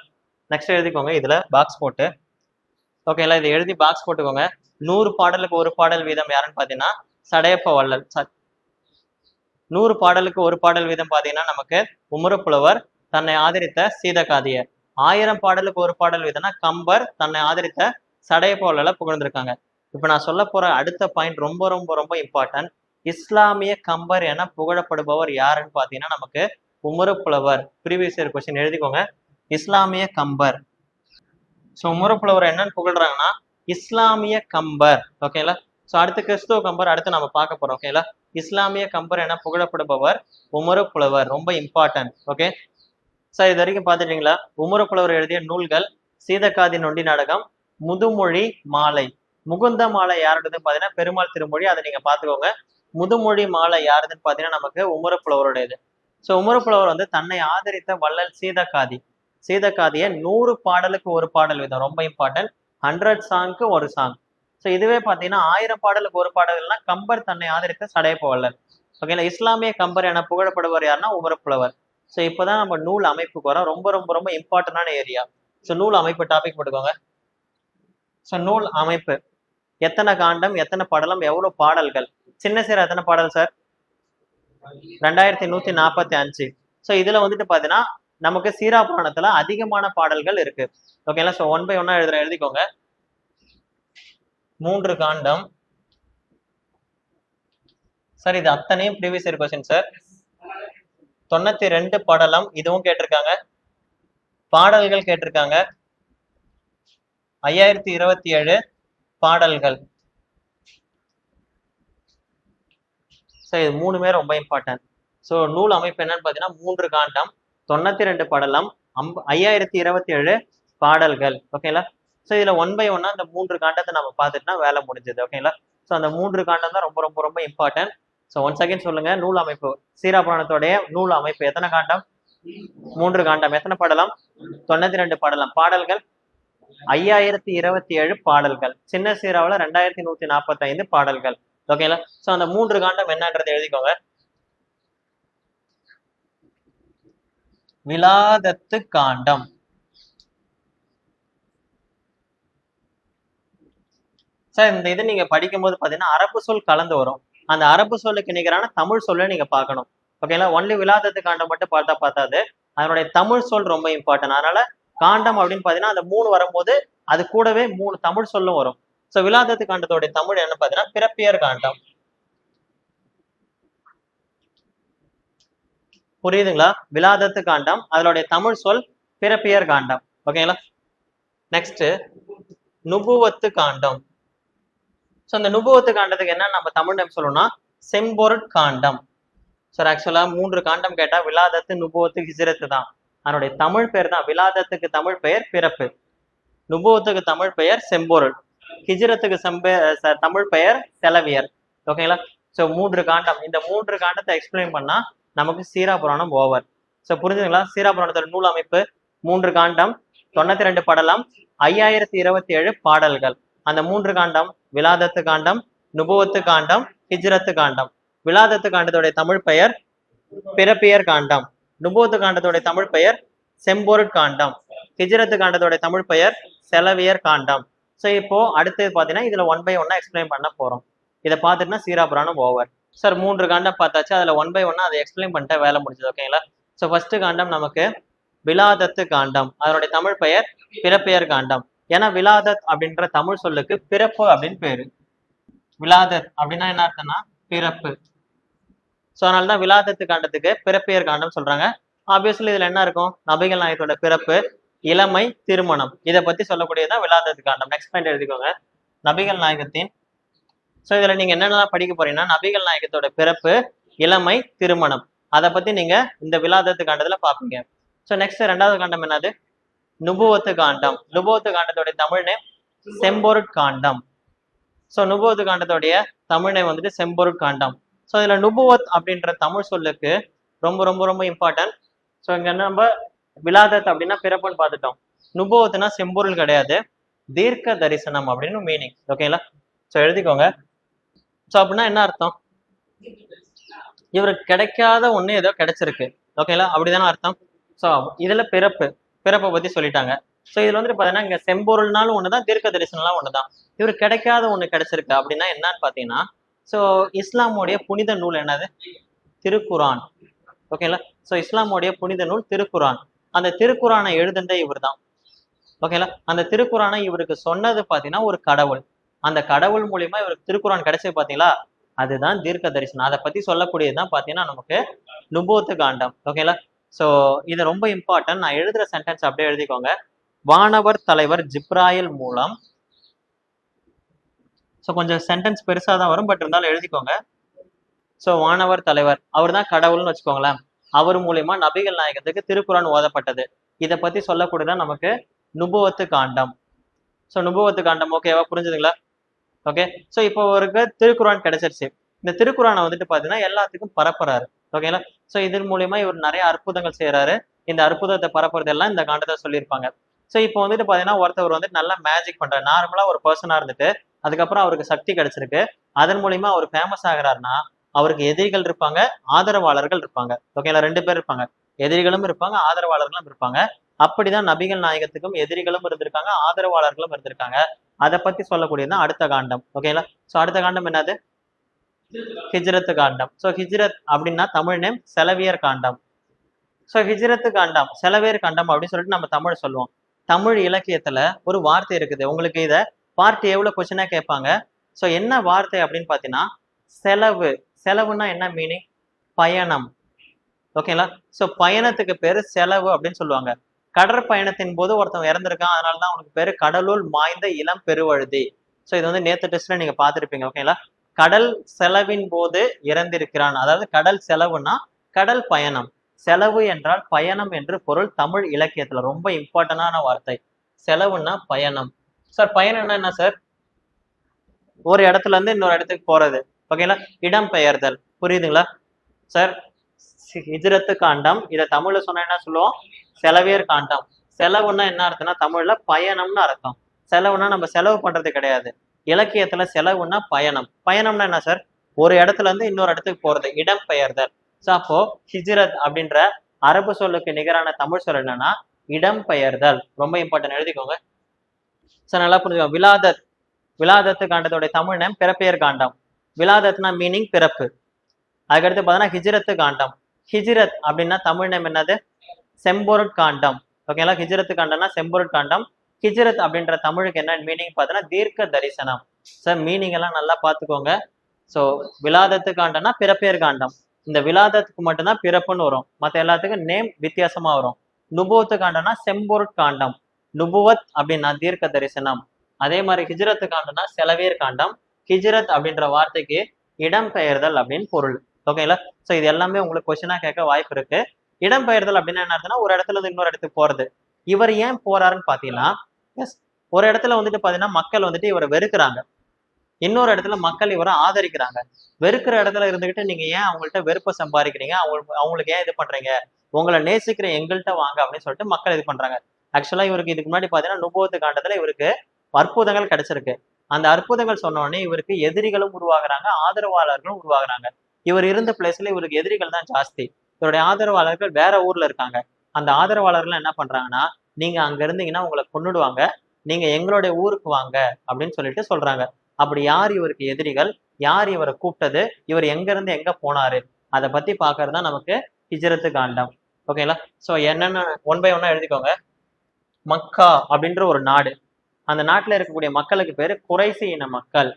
[SPEAKER 1] நெக்ஸ்ட் எழுதிக்கோங்க இதுல பாக்ஸ் போட்டு. ஓகேங்களா? இதை எழுதி பாக்ஸ் போட்டுக்கோங்க. 100 பாடலுக்கு ஒரு பாடல் வீதம் யாருன்னு பாத்தீங்கன்னா சடையப்ப வள்ளல். 100 பாடலுக்கு ஒரு பாடல் வீதம் பாத்தீங்கன்னா நமக்கு உமறு புலவர் தன்னை ஆதரித்த சீதக்காதிய. 1000 பாடலுக்கு ஒரு பாடல் வீதம்னா கம்பர் தன்னை ஆதரித்த சடையப்ப வள்ளலை புகழ்ந்திருக்காங்க. இப்ப நான் சொல்ல போற அடுத்த பாயிண்ட் ரொம்ப ரொம்ப ரொம்ப இம்பார்ட்டன்ட். இஸ்லாமிய கம்பர் என புகழப்படுபவர் யாருன்னு பாத்தீங்கன்னா நமக்கு உமறு புலவர். ப்ரீவியஸ் இயர் கொஸ்டின் எழுதிக்கோங்க. இஸ்லாமிய கம்பர். ஸோ உமறு புலவர் என்னன்னு புகழ்றாங்கன்னா இஸ்லாமிய கம்பர். ஓகேங்களா? ஸோ அடுத்து கிறிஸ்துவ கம்பர் அடுத்து நம்ம பார்க்க போறோம். ஓகேங்களா? இஸ்லாமிய கம்பர் என புகழப்படுபவர் உமறு புலவர். ரொம்ப இம்பார்ட்டன்ட். ஓகே சார், இது வரைக்கும் பார்த்துட்டீங்களா? உமறு புலவர் எழுதிய நூல்கள் சீதக்காதி நொண்டி நாடகம், முதுமொழி மாலை. முகுந்த மாலை யாருதுன்னு பாத்தீங்கன்னா பெருமாள் திருமொழி, அதை நீங்க பாத்துக்கோங்க. முதுமொழி மாலை யாருதுன்னு பாத்தீங்கன்னா நமக்கு உமறு புலவருடையது. ஸோ உமறு புலவர் வந்து தன்னை ஆதரித்த வள்ளல் சீதக்காதி. சீதக்காதிய 100 பாடலுக்கு ஒரு பாடல் வீதம். ரொம்ப இம்பார்ட்டன்ட். 100 சாங்க்கு ஒரு சாங். ஸோ இதுவே பாத்தீங்கன்னா 1000 பாடலுக்கு ஒரு பாடல்கள்னா கம்பர் தன்னை ஆதரித்த சடையப்ப வள்ளல். ஓகேங்களா? இஸ்லாமிய கம்பர் என புகழப்படுவர் யாருன்னா உமறு புலவர். ஸோ இப்போதான் நம்ம நூல் அமைப்புக்கு வரோம். ரொம்ப ரொம்ப ரொம்ப இம்பார்ட்டன்டான ஏரியா. ஸோ நூல் அமைப்பு டாபிக் போட்டுக்கோங்க. ஸோ நூல் அமைப்பு எத்தனை காண்டம், எத்தனை படலம், எவ்வளவு பாடல்கள்? சின்ன சீரா எத்தனை பாடல் சார்? 2145. ஸோ இதுல வந்துட்டு பாத்தீங்கன்னா நமக்கு சீரா புராணத்துல அதிகமான பாடல்கள் இருக்கு. ஓகேங்களா? ஸோ 1 by 1 எழுதிக்கோங்க. 3 காண்டம் சார். இது அத்தனையும் ப்ரீவியஸ் இயர் கொஸ்டின் சார். 92 படலம், இதுவும் கேட்டிருக்காங்க. பாடல்கள் கேட்டிருக்காங்க. 5027 பாடல்கள். ஸோ இது 3மே ரொம்ப இம்பார்ட்டன்ட். ஸோ நூல் அமைப்பு என்னன்னு பாத்தீங்கன்னா 3 காண்டம், 92 படலம், 5027 பாடல்கள். ஓகேங்களா? ஸோ இதுல 1 by 1 அந்த 3 காண்டத்தை நம்ம பார்த்துட்டுனா வேலை முடிஞ்சது. ஓகேங்களா? ஸோ அந்த 3 காண்டம் தான் ரொம்ப ரொம்ப ரொம்ப இம்பார்ட்டன்ட். ஸோ ஒன்ஸ் அகைன் சொல்லுங்க, நூல் அமைப்பு சீரா புராணத்தோடைய நூல் அமைப்பு எத்தனை காண்டம்? 3 காண்டம். எத்தனை படலம்? 92 படலம். பாடல்கள் 5027 பாடல்கள். சின்ன சீராவில் 2145 பாடல்கள். ஓகேங்களா? ஸோ அந்த 3 காண்டம் என்னன்றதை எழுதிக்கோங்க. விலாதத்து காண்டம். சார் இந்த இது நீங்க படிக்கும் போது பாத்தீங்கன்னா அரபு சொல் கலந்து வரும். அந்த அரபு சொல்லுக்கு நிகரான தமிழ் சொல்ல நீங்க பார்க்கணும். ஓகேங்களா? ஒன்லி விலாதத்து காண்டம் மட்டும் பார்த்தாது. அதனுடைய தமிழ் சொல் ரொம்ப இம்பார்ட்டன்ட். அதனால காண்டம் அப்படின்னு பாத்தீங்கன்னா அந்த 3 வரும்போது அது கூடவே 3 தமிழ் சொல்லும் வரும். சோ விலாதத்து காண்டத்தோடைய தமிழ் என்ன பாத்தீங்கன்னா பிறப்பியர் காண்டம். புரியுதுங்களா? விலாதத்து காண்டம், அதனுடைய தமிழ் சொல் பிறப்பியர் காண்டம். ஓகேங்களா? நெக்ஸ்ட் நுபுவத்து காண்டம். ஸோ இந்த நுபுவத்து காண்டத்துக்கு என்ன நம்ம தமிழ் நேம் சொல்லணும்னா செம்பொருட் காண்டம். சார் ஆக்சுவலா 3 காண்டம் கேட்டா விலாதத்து, நுபுவத்து, ஹிஜ்ரத்து தான். அதனுடைய தமிழ் பெயர் தான். விலாதத்துக்கு தமிழ் பெயர் பிறப்பு, நுபுவத்துக்கு தமிழ் பெயர் செம்பொருள், ஹிஜ்ரத்துக்கு தமிழ் பெயர் செலவியர். ஓகேங்களா? ஸோ 3 காண்டம். இந்த 3 காண்டத்தை எக்ஸ்பிளைன் பண்ணா நமக்கு சீரா புராணம் ஓவர். ஸோ புரிஞ்சுங்களா? சீரா புராணத்தோட நூல் அமைப்பு 3 காண்டம், 92 படலம், 5027 பாடல்கள். அந்த 3 காண்டம் விலாதத்து காண்டம், நுபுவத்து காண்டம், ஹிஜ்ரத்து காண்டம். விலாதத்து காண்டத்துடைய தமிழ் பெயர் பிறப்பியர் காண்டம். நுபுவத்து காண்டத்துடைய தமிழ் பெயர் செம்பொருட் காண்டம். ஹிஜ்ரத்து காண்டத்துடைய தமிழ் பெயர் செலவியர் காண்டம். ஸோ இப்போ அடுத்தது பார்த்தீங்கன்னா இதுல 1 by 1 எக்ஸ்பிளைன் பண்ண போறோம். இதை பார்த்துட்டுனா சீரா புராணம் ஓவர். சார் 3 காண்டம் பார்த்தாச்சு, அதுல 1 by 1 அதை எக்ஸ்பிளைன் பண்ணிட்டு வேலை முடிஞ்சது. ஓகேங்களா? ஸோ ஃபர்ஸ்ட் காண்டம் நமக்கு விலாதத்து காண்டம். அதனுடைய தமிழ் பெயர் பிறப்பெயர் காண்டம். ஏன்னா விலாதத் அப்படின்ற தமிழ் சொல்லுக்கு பிறப்பு அப்படின்னு பேரு. விலாதத் அப்படின்னா என்ன அர்த்தம்னா பிறப்பு. ஸோ அதனாலதான் விலாதத்து காண்டத்துக்கு பிறப்பெயர் காண்டம் சொல்றாங்க. ஆப்வியஸ்லி இதுல என்ன இருக்கும்? நபிகள் நாயகத்தோட பிறப்பு, இளமை, திருமணம், இதை பத்தி சொல்லக்கூடியதான் விலாதத்து காண்டம். நெக்ஸ்ட் பாயிண்ட் எழுதிக்கோங்க. நபிகள் நாயகத்தின் ஸோ இதுல நீங்க என்னென்னலாம் படிக்க போறீங்கன்னா நபிகள் நாயகத்தோட பிறப்பு, இளமை, திருமணம், அதை பத்தி நீங்க இந்த விலாதத்து காண்டத்துல பாப்பீங்க. ஸோ நெக்ஸ்ட் 2வது காண்டம் என்னது? நுபுவத்து காண்டம். நுபுவத்து காண்டத்தோடைய தமிழ் நேம் செம்பொருட் காண்டம். ஸோ நுபுவத்து காண்டத்தோடைய தமிழ் நேம் வந்துட்டு செம்பொருட் காண்டம். ஸோ இதுல நுபுவத் அப்படின்ற தமிழ் சொல்லுக்கு ரொம்ப ரொம்ப ரொம்ப இம்பார்ட்டன்ட். ஸோ இங்க நம்ம விலாதத் அப்படின்னா பிறப்புன்னு பார்த்துட்டோம். நுபுவத்துனா செம்பொருள் கிடையாது, தீர்க்க தரிசனம் அப்படின்னு மீனிங். ஓகேங்களா? ஸோ எழுதிக்கோங்க. ஸோ அப்படின்னா என்ன அர்த்தம்? இவருக்கு கிடைக்காத ஒண்ணு ஏதோ கிடைச்சிருக்கு. ஓகேங்களா? அப்படிதானே அர்த்தம். ஸோ இதுல பிறப்பை பத்தி சொல்லிட்டாங்க. ஸோ இதுல வந்துட்டு பாத்தீங்கன்னா இங்க செம்பொருள்னாலும் ஒண்ணுதான், தீர்க்க தரிசனம்லாம் ஒண்ணுதான். இவருக்கு கிடைக்காத ஒண்ணு கிடைச்சிருக்கு அப்படின்னா என்னன்னு பாத்தீங்கன்னா, ஸோ இஸ்லாமுடைய புனித நூல் என்னது? திருக்குரான். ஓகேங்களா? ஸோ இஸ்லாமுடைய புனித நூல் திருக்குரான். அந்த திருக்குரானை எழுதுனதே இவர் தான். ஓகேங்களா? அந்த திருக்குரானை இவருக்கு சொன்னது பாத்தீங்கன்னா ஒரு கடவுள். அந்த கடவுள் மூலியமா இவருக்கு திருக்குரான் கிடைச்சது பாத்தீங்களா, அதுதான் தீர்க்க தரிசனம். அதை பத்தி சொல்லக்கூடியதுதான் பாத்தீங்கன்னா நமக்கு நுபுவத்து காண்டம். ஓகேங்களா? சோ இது ரொம்ப இம்பார்ட்டன்ட். நான் எழுதுற சென்டென்ஸ் அப்படியே எழுதிக்கோங்க. வானவர் தலைவர் ஜிப்ராயில் மூலம். ஸோ கொஞ்சம் சென்டென்ஸ் பெருசா தான் வரும், பட் இருந்தாலும் எழுதிக்கோங்க. ஸோ வானவர் தலைவர் அவர் தான் கடவுள்னு வச்சுக்கோங்களேன். அவர் மூலியமா நபிகள் நாயகத்துக்கு திருக்குரான் ஓதப்பட்டது. இதை பத்தி சொல்லக்கூடியதான் நமக்கு நுபுவத்து காண்டம். ஸோ நுபுவத்து காண்டம் ஓகேவா? புரிஞ்சுதுங்களா? ஓகே. ஸோ இப்போ அவருக்கு திருக்குரான் கிடைச்சிருச்சு. இந்த திருக்குரானை வந்துட்டு பாத்தீங்கன்னா எல்லாத்துக்கும் பரப்புறாரு. ஓகேங்களா? ஸோ இதன் மூலியமா இவர் நிறைய அற்புதங்கள் செய்யறாரு. இந்த அற்புதத்தை பரப்புறது எல்லாம் இந்த காண்டத்தை சொல்லியிருப்பாங்க. ஸோ இப்போ வந்துட்டு பாத்தீங்கன்னா ஒருத்தவர் வந்துட்டு நல்லா மேஜிக் பண்றாரு. நார்மலா ஒரு பர்சனா இருந்துட்டு அதுக்கப்புறம் அவருக்கு சக்தி கிடைச்சிருக்கு. அதன் மூலியமா அவர் ஃபேமஸ் ஆகிறாருன்னா அவருக்கு எதிரிகள் இருப்பாங்க, ஆதரவாளர்கள் இருப்பாங்க. ஓகேங்களா? 2 பேர் இருப்பாங்க. எதிரிகளும் இருப்பாங்க, ஆதரவாளர்களும் இருப்பாங்க. அப்படிதான் நபிகள் நாயகத்துக்கும் எதிரிகளும் இருந்திருக்காங்க, ஆதரவாளர்களும் இருந்திருக்காங்க. அதை பத்தி சொல்லக்கூடியதுதான் அடுத்த காண்டம். ஓகேங்களா? சோ அடுத்த காண்டம் என்னது? ஹிஜ்ரத்து காண்டம். சோ ஹிஜ்ரத் அப்படின்னா தமிழ் நேம் செலவியர் காண்டம். சோ ஹிஜ்ரத்து காண்டம், செலவியர் காண்டம் அப்படின்னு சொல்லிட்டு நம்ம தமிழ் சொல்லுவோம். தமிழ் இலக்கியத்துல ஒரு வார்த்தை இருக்குது. உங்களுக்கு இத பார்ட் எவ்வளவு கொஸ்டினா கேட்பாங்க. சோ என்ன வார்த்தை அப்படின்னு பாத்தீங்கன்னா செலவு. செலவுன்னா என்ன மீனிங்? பயணம். ஓகேங்களா? சோ பயணத்துக்கு பேரு செலவு அப்படின்னு சொல்லுவாங்க. கடற்பயணத்தின் போது ஒருத்தன் இறந்திருக்கான், அதனாலதான் உனக்கு பேரு கடலுள் மாய்ந்த இளம் பெருவழுதி. சோ இது வந்து நேத்து டெஸ்ட்ல நீங்க பாத்திருப்பீங்க. ஓகேங்களா? கடல் செலவின் போது இறந்திருக்கிறான். அதாவது கடல் செலவுனா கடல் பயணம். செலவு என்றால் பயணம் என்று பொருள். தமிழ் இலக்கியத்துல ரொம்ப இம்பார்ட்டன்டான வார்த்தை. செலவுன்னா பயணம். சார் பயணம்னா என்ன சார்? ஒரு இடத்துல இருந்து இன்னொரு இடத்துக்கு போறது. ஓகேங்களா? இடம் பெயர்தல். புரியுதுங்களா சார்? ஹிஜ்ரத்து காண்டம், இதை தமிழ்ல சொன்னா என்ன சொல்லுவோம்? செலவியர் காண்டம். செலவுன்னா என்ன அர்த்தம்னா தமிழ்ல பயணம்னு அர்த்தம். செலவுனா நம்ம செலவு பண்றது கிடையாது. இலக்கியத்துல செலவுன்னா பயணம். பயணம்னா என்ன சார்? ஒரு இடத்துல இருந்து இன்னொரு இடத்துக்கு போறது, இடம் பெயர்தல். ஸோ அப்போ ஹிஜ்ரத் அப்படின்ற அரபு சொல்லுக்கு நிகரான தமிழ் சொல் என்னன்னா இடம் பெயர்தல். ரொம்ப இம்பார்ட்டன்ட், எழுதிக்கோங்க. சார் நல்லா புரிஞ்சுக்கோங்க. விலாதத், விலாதத்து காண்டத்தோடைய தமிழ் நேம் பிறப்பெயர் காண்டம். விலாதத்னா மீனிங் பிறப்பு. அதுக்கடுத்து பார்த்தீங்கன்னா ஹிஜ்ரத்து காண்டம். ஹிஜ்ரத் அப்படின்னா தமிழ் நேம் என்னது? செம்பொருட் காண்டம். ஓகேங்களா? ஹிஜ்ரத்து காண்டம்னா செம்பொருட் காண்டம். ஹிஜ்ரத் அப்படின்ற தமிழுக்கு என்ன மீனிங் பார்த்தீங்கன்னா தீர்க்க தரிசனம். சார் மீனிங் எல்லாம் நல்லா பார்த்துக்கோங்க. ஸோ விலாதத்து காண்டம்னா பிறப்பெயர் காண்டம். இந்த விலாதத்துக்கு மட்டும்தான் பிறப்புன்னு வரும், மற்ற எல்லாத்துக்கும் நேம் வித்தியாசமா வரும். நுபுவத்து காண்டம்னா செம்பொருட் காண்டம். நுபுவத் அப்படின்னா தீர்க்க தரிசனம். அதே மாதிரி ஹிஜ்ரத்து காண்டம்னா செலவியர் காண்டம். ஹிஜ்ரத் அப்படின்ற வார்த்தைக்கு இடம் பெயர்தல் அப்படின்னு பொருள். ஓகேங்களா? சோ இது எல்லாமே உங்களுக்கு கொஸ்டினா கேட்க வாய்ப்பு இருக்கு. இடம் பெயர்தல் அப்படின்னா என்ன அர்த்தம்னா ஒரு இடத்துல இருந்து இன்னொரு இடத்துக்கு போறது. இவர் ஏன் போறாருன்னு பாத்தீங்கன்னா, எஸ், ஒரு இடத்துல வந்துட்டு பாத்தீங்கன்னா மக்கள் வந்துட்டு இவரை வெறுக்கிறாங்க. இன்னொரு இடத்துல மக்கள் இவரை ஆதரிக்கிறாங்க. வெறுக்கிற இடத்துல இருந்துகிட்டு நீங்க ஏன் அவங்கள்ட்ட வெறுப்பை சம்பாதிக்கிறீங்க, அவங்களுக்கு ஏன் இது பண்றீங்க, உங்களை நேசிக்கிற எங்கள்கிட்ட வாங்க அப்படின்னு சொல்லிட்டு மக்கள் இது பண்றாங்க. ஆக்சுவலா இவருக்கு இதுக்கு முன்னாடி பாத்தீங்கன்னா நுபுவத்து காண்டத்துல இவருக்கு அற்புதங்கள் கிடைச்சிருக்கு. அந்த அற்புதங்கள் சொன்ன உடனே இவருக்கு எதிரிகளும் உருவாகுறாங்க, ஆதரவாளர்களும் உருவாகுறாங்க. இவர் இருந்த பிளேஸ்ல இவருக்கு எதிரிகள் தான் ஜாஸ்தி. இவருடைய ஆதரவாளர்கள் வேற ஊர்ல இருக்காங்க. அந்த ஆதரவாளர்கள் என்ன பண்றாங்கன்னா, நீங்க அங்க இருந்தீங்கன்னா உங்களை கொன்னுடுவாங்க, நீங்க எங்களுடைய ஊருக்கு வாங்க அப்படின்னு சொல்லிட்டு சொல்றாங்க. அப்படி யார் இவருக்கு எதிரிகள், யார் இவரை கூப்பிட்டது, இவர் எங்க இருந்து எங்க போனாரு, அதை பத்தி பாக்குறது தான் நமக்கு ஹிஜ்ரத்து காண்டம். ஓகேங்களா? சோ என்னன்னு ஒன் பை ஒன்னா எழுதிக்கோங்க. மக்கா அப்படின்ற ஒரு நாடு, அந்த நாட்டுல இருக்கக்கூடிய மக்களுக்கு பேரு குறைசி இன மக்கள்.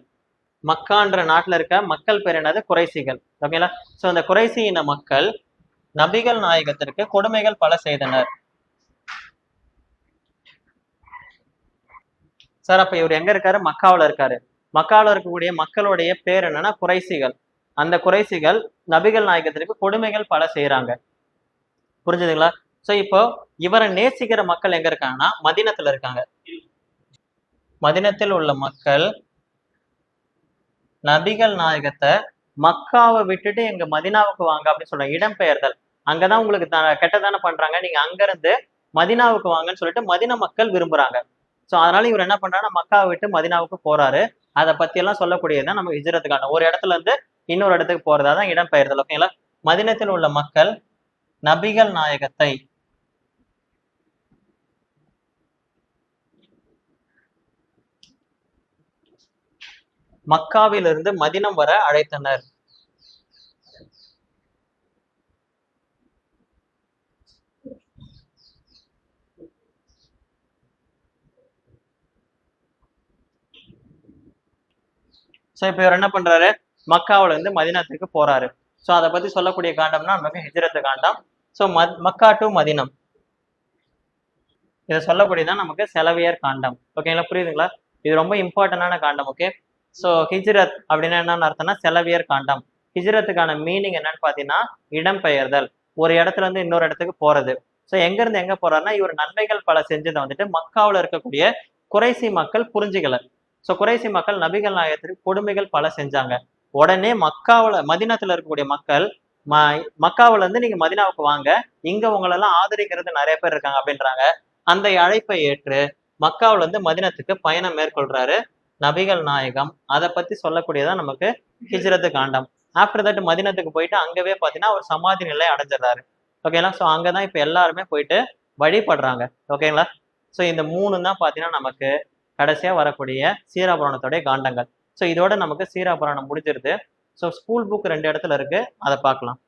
[SPEAKER 1] மக்கான்ற நாட்டுல இருக்க மக்கள் பேர் என்னது? குறைசிகள். ஓகேங்களா? சோ அந்த குறைசி இன மக்கள் நபிகள் நாயகத்திற்கு கொடுமைகள் பல செய்தனர். சார் அப்ப இவர் எங்க இருக்காரு? மக்காவுல இருக்காரு. மக்காவுல இருக்கக்கூடிய மக்களுடைய பேர் என்னன்னா குறைசிகள். அந்த குறைசிகள் நபிகள் நாயகத்திற்கு கொடுமைகள் பல செய்யறாங்க. புரிஞ்சுதுங்களா? சோ இப்போ இவரை நேசிக்கிற மக்கள் எங்க இருக்காங்கன்னா மதீனத்துல இருக்காங்க. மதீனத்தில் உள்ள மக்கள் நபிகள் நாயகத்தை மக்காவை விட்டுட்டு எங்க மதினாவுக்கு வாங்க அப்படின்னு சொல்றாங்க. இடம்பெயர்தல். அங்கதான் உங்களுக்கு கெட்டதானே பண்றாங்க, நீங்க அங்க இருந்து மதினாவுக்கு வாங்கன்னு சொல்லிட்டு மதின மக்கள் விரும்புறாங்க. சோ அதனால இவர் என்ன பண்றாருன்னா மக்காவை விட்டு மதினாவுக்கு போறாரு. அதை பத்தி எல்லாம் சொல்லக்கூடியதுதான் நம்ம ஹிஜ்ரத்துக்கான ஒரு இடத்துல இருந்து இன்னொரு இடத்துக்கு போறதாதான் இடம்பெயர்தல். ஓகேங்களா? மதினத்தில் உள்ள மக்கள் நபிகள் நாயகத்தை மக்காவிலிருந்து மதினம் வர அழைத்தனர். சோ இப்ப இவர் என்ன பண்றாரு? மக்காவில இருந்து மதினத்துக்கு போறாரு. சோ அதை பத்தி சொல்லக்கூடிய காண்டம்னா நமக்கு ஹிஜ்ரத்து காண்டம். சோ மக்கா டு மதினம் இதை சொல்லக்கூடியதான் நமக்கு செலவியர் காண்டம். ஓகேங்களா? புரியுதுங்களா? இது ரொம்ப இம்பார்ட்டன்டான காண்டம். ஓகே. சோ ஹிஜ்ரத் அப்படின்னா என்னன்னு அர்த்தம்னா செலவியர் காண்டம். ஹிஜ்ரத்துக்கான மீனிங் என்னன்னு பாத்தீங்கன்னா இடம்பெயர்தல், ஒரு இடத்துல இருந்து இன்னொரு இடத்துக்கு போறது. சோ எங்க இருந்து எங்க போறாருன்னா இவர் நன்மைகள் பல செஞ்சதை வந்துட்டு மக்காவுல இருக்கக்கூடிய குறைசி மக்கள் புரிஞ்சுக்கல. சோ குறைசி மக்கள் நபிகள் நாயகத்திற்கு கொடுமைகள் பல செஞ்சாங்க. உடனே மதினத்துல இருக்கக்கூடிய மக்கள் மக்காவுல இருந்து நீங்க மதினாவுக்கு வாங்க, இங்க உங்களெல்லாம் ஆதரிக்கிறது நிறைய பேர் இருக்காங்க அப்படின்றாங்க. அந்த அழைப்பை ஏற்று மக்காவுல இருந்து மதினத்துக்கு பயணம் மேற்கொள்றாரு நபிகள் நாயகம். அதை பத்தி சொல்லக்கூடியதான் நமக்கு ஹிஜ்ரத்து காண்டம். ஆஃப்டர் தட் மதினத்துக்கு போயிட்டு அங்கவே பாத்தீங்கன்னா ஒரு சமாதி நிலை அடைஞ்சிடறாரு. ஓகேங்களா? சோ அங்கதான் இப்ப எல்லாருமே போயிட்டு வழிபடுறாங்க. ஓகேங்களா? சோ இந்த மூணு தான் பாத்தீங்கன்னா நமக்கு கடைசியா வரக்கூடிய சீராபுராணத்துடைய காண்டங்கள். சோ இதோட நமக்கு சீராபுராணம் முடிஞ்சிருது. ஸோ ஸ்கூல் புக் 2 இடத்துல இருக்கு, அதை பார்க்கலாம்.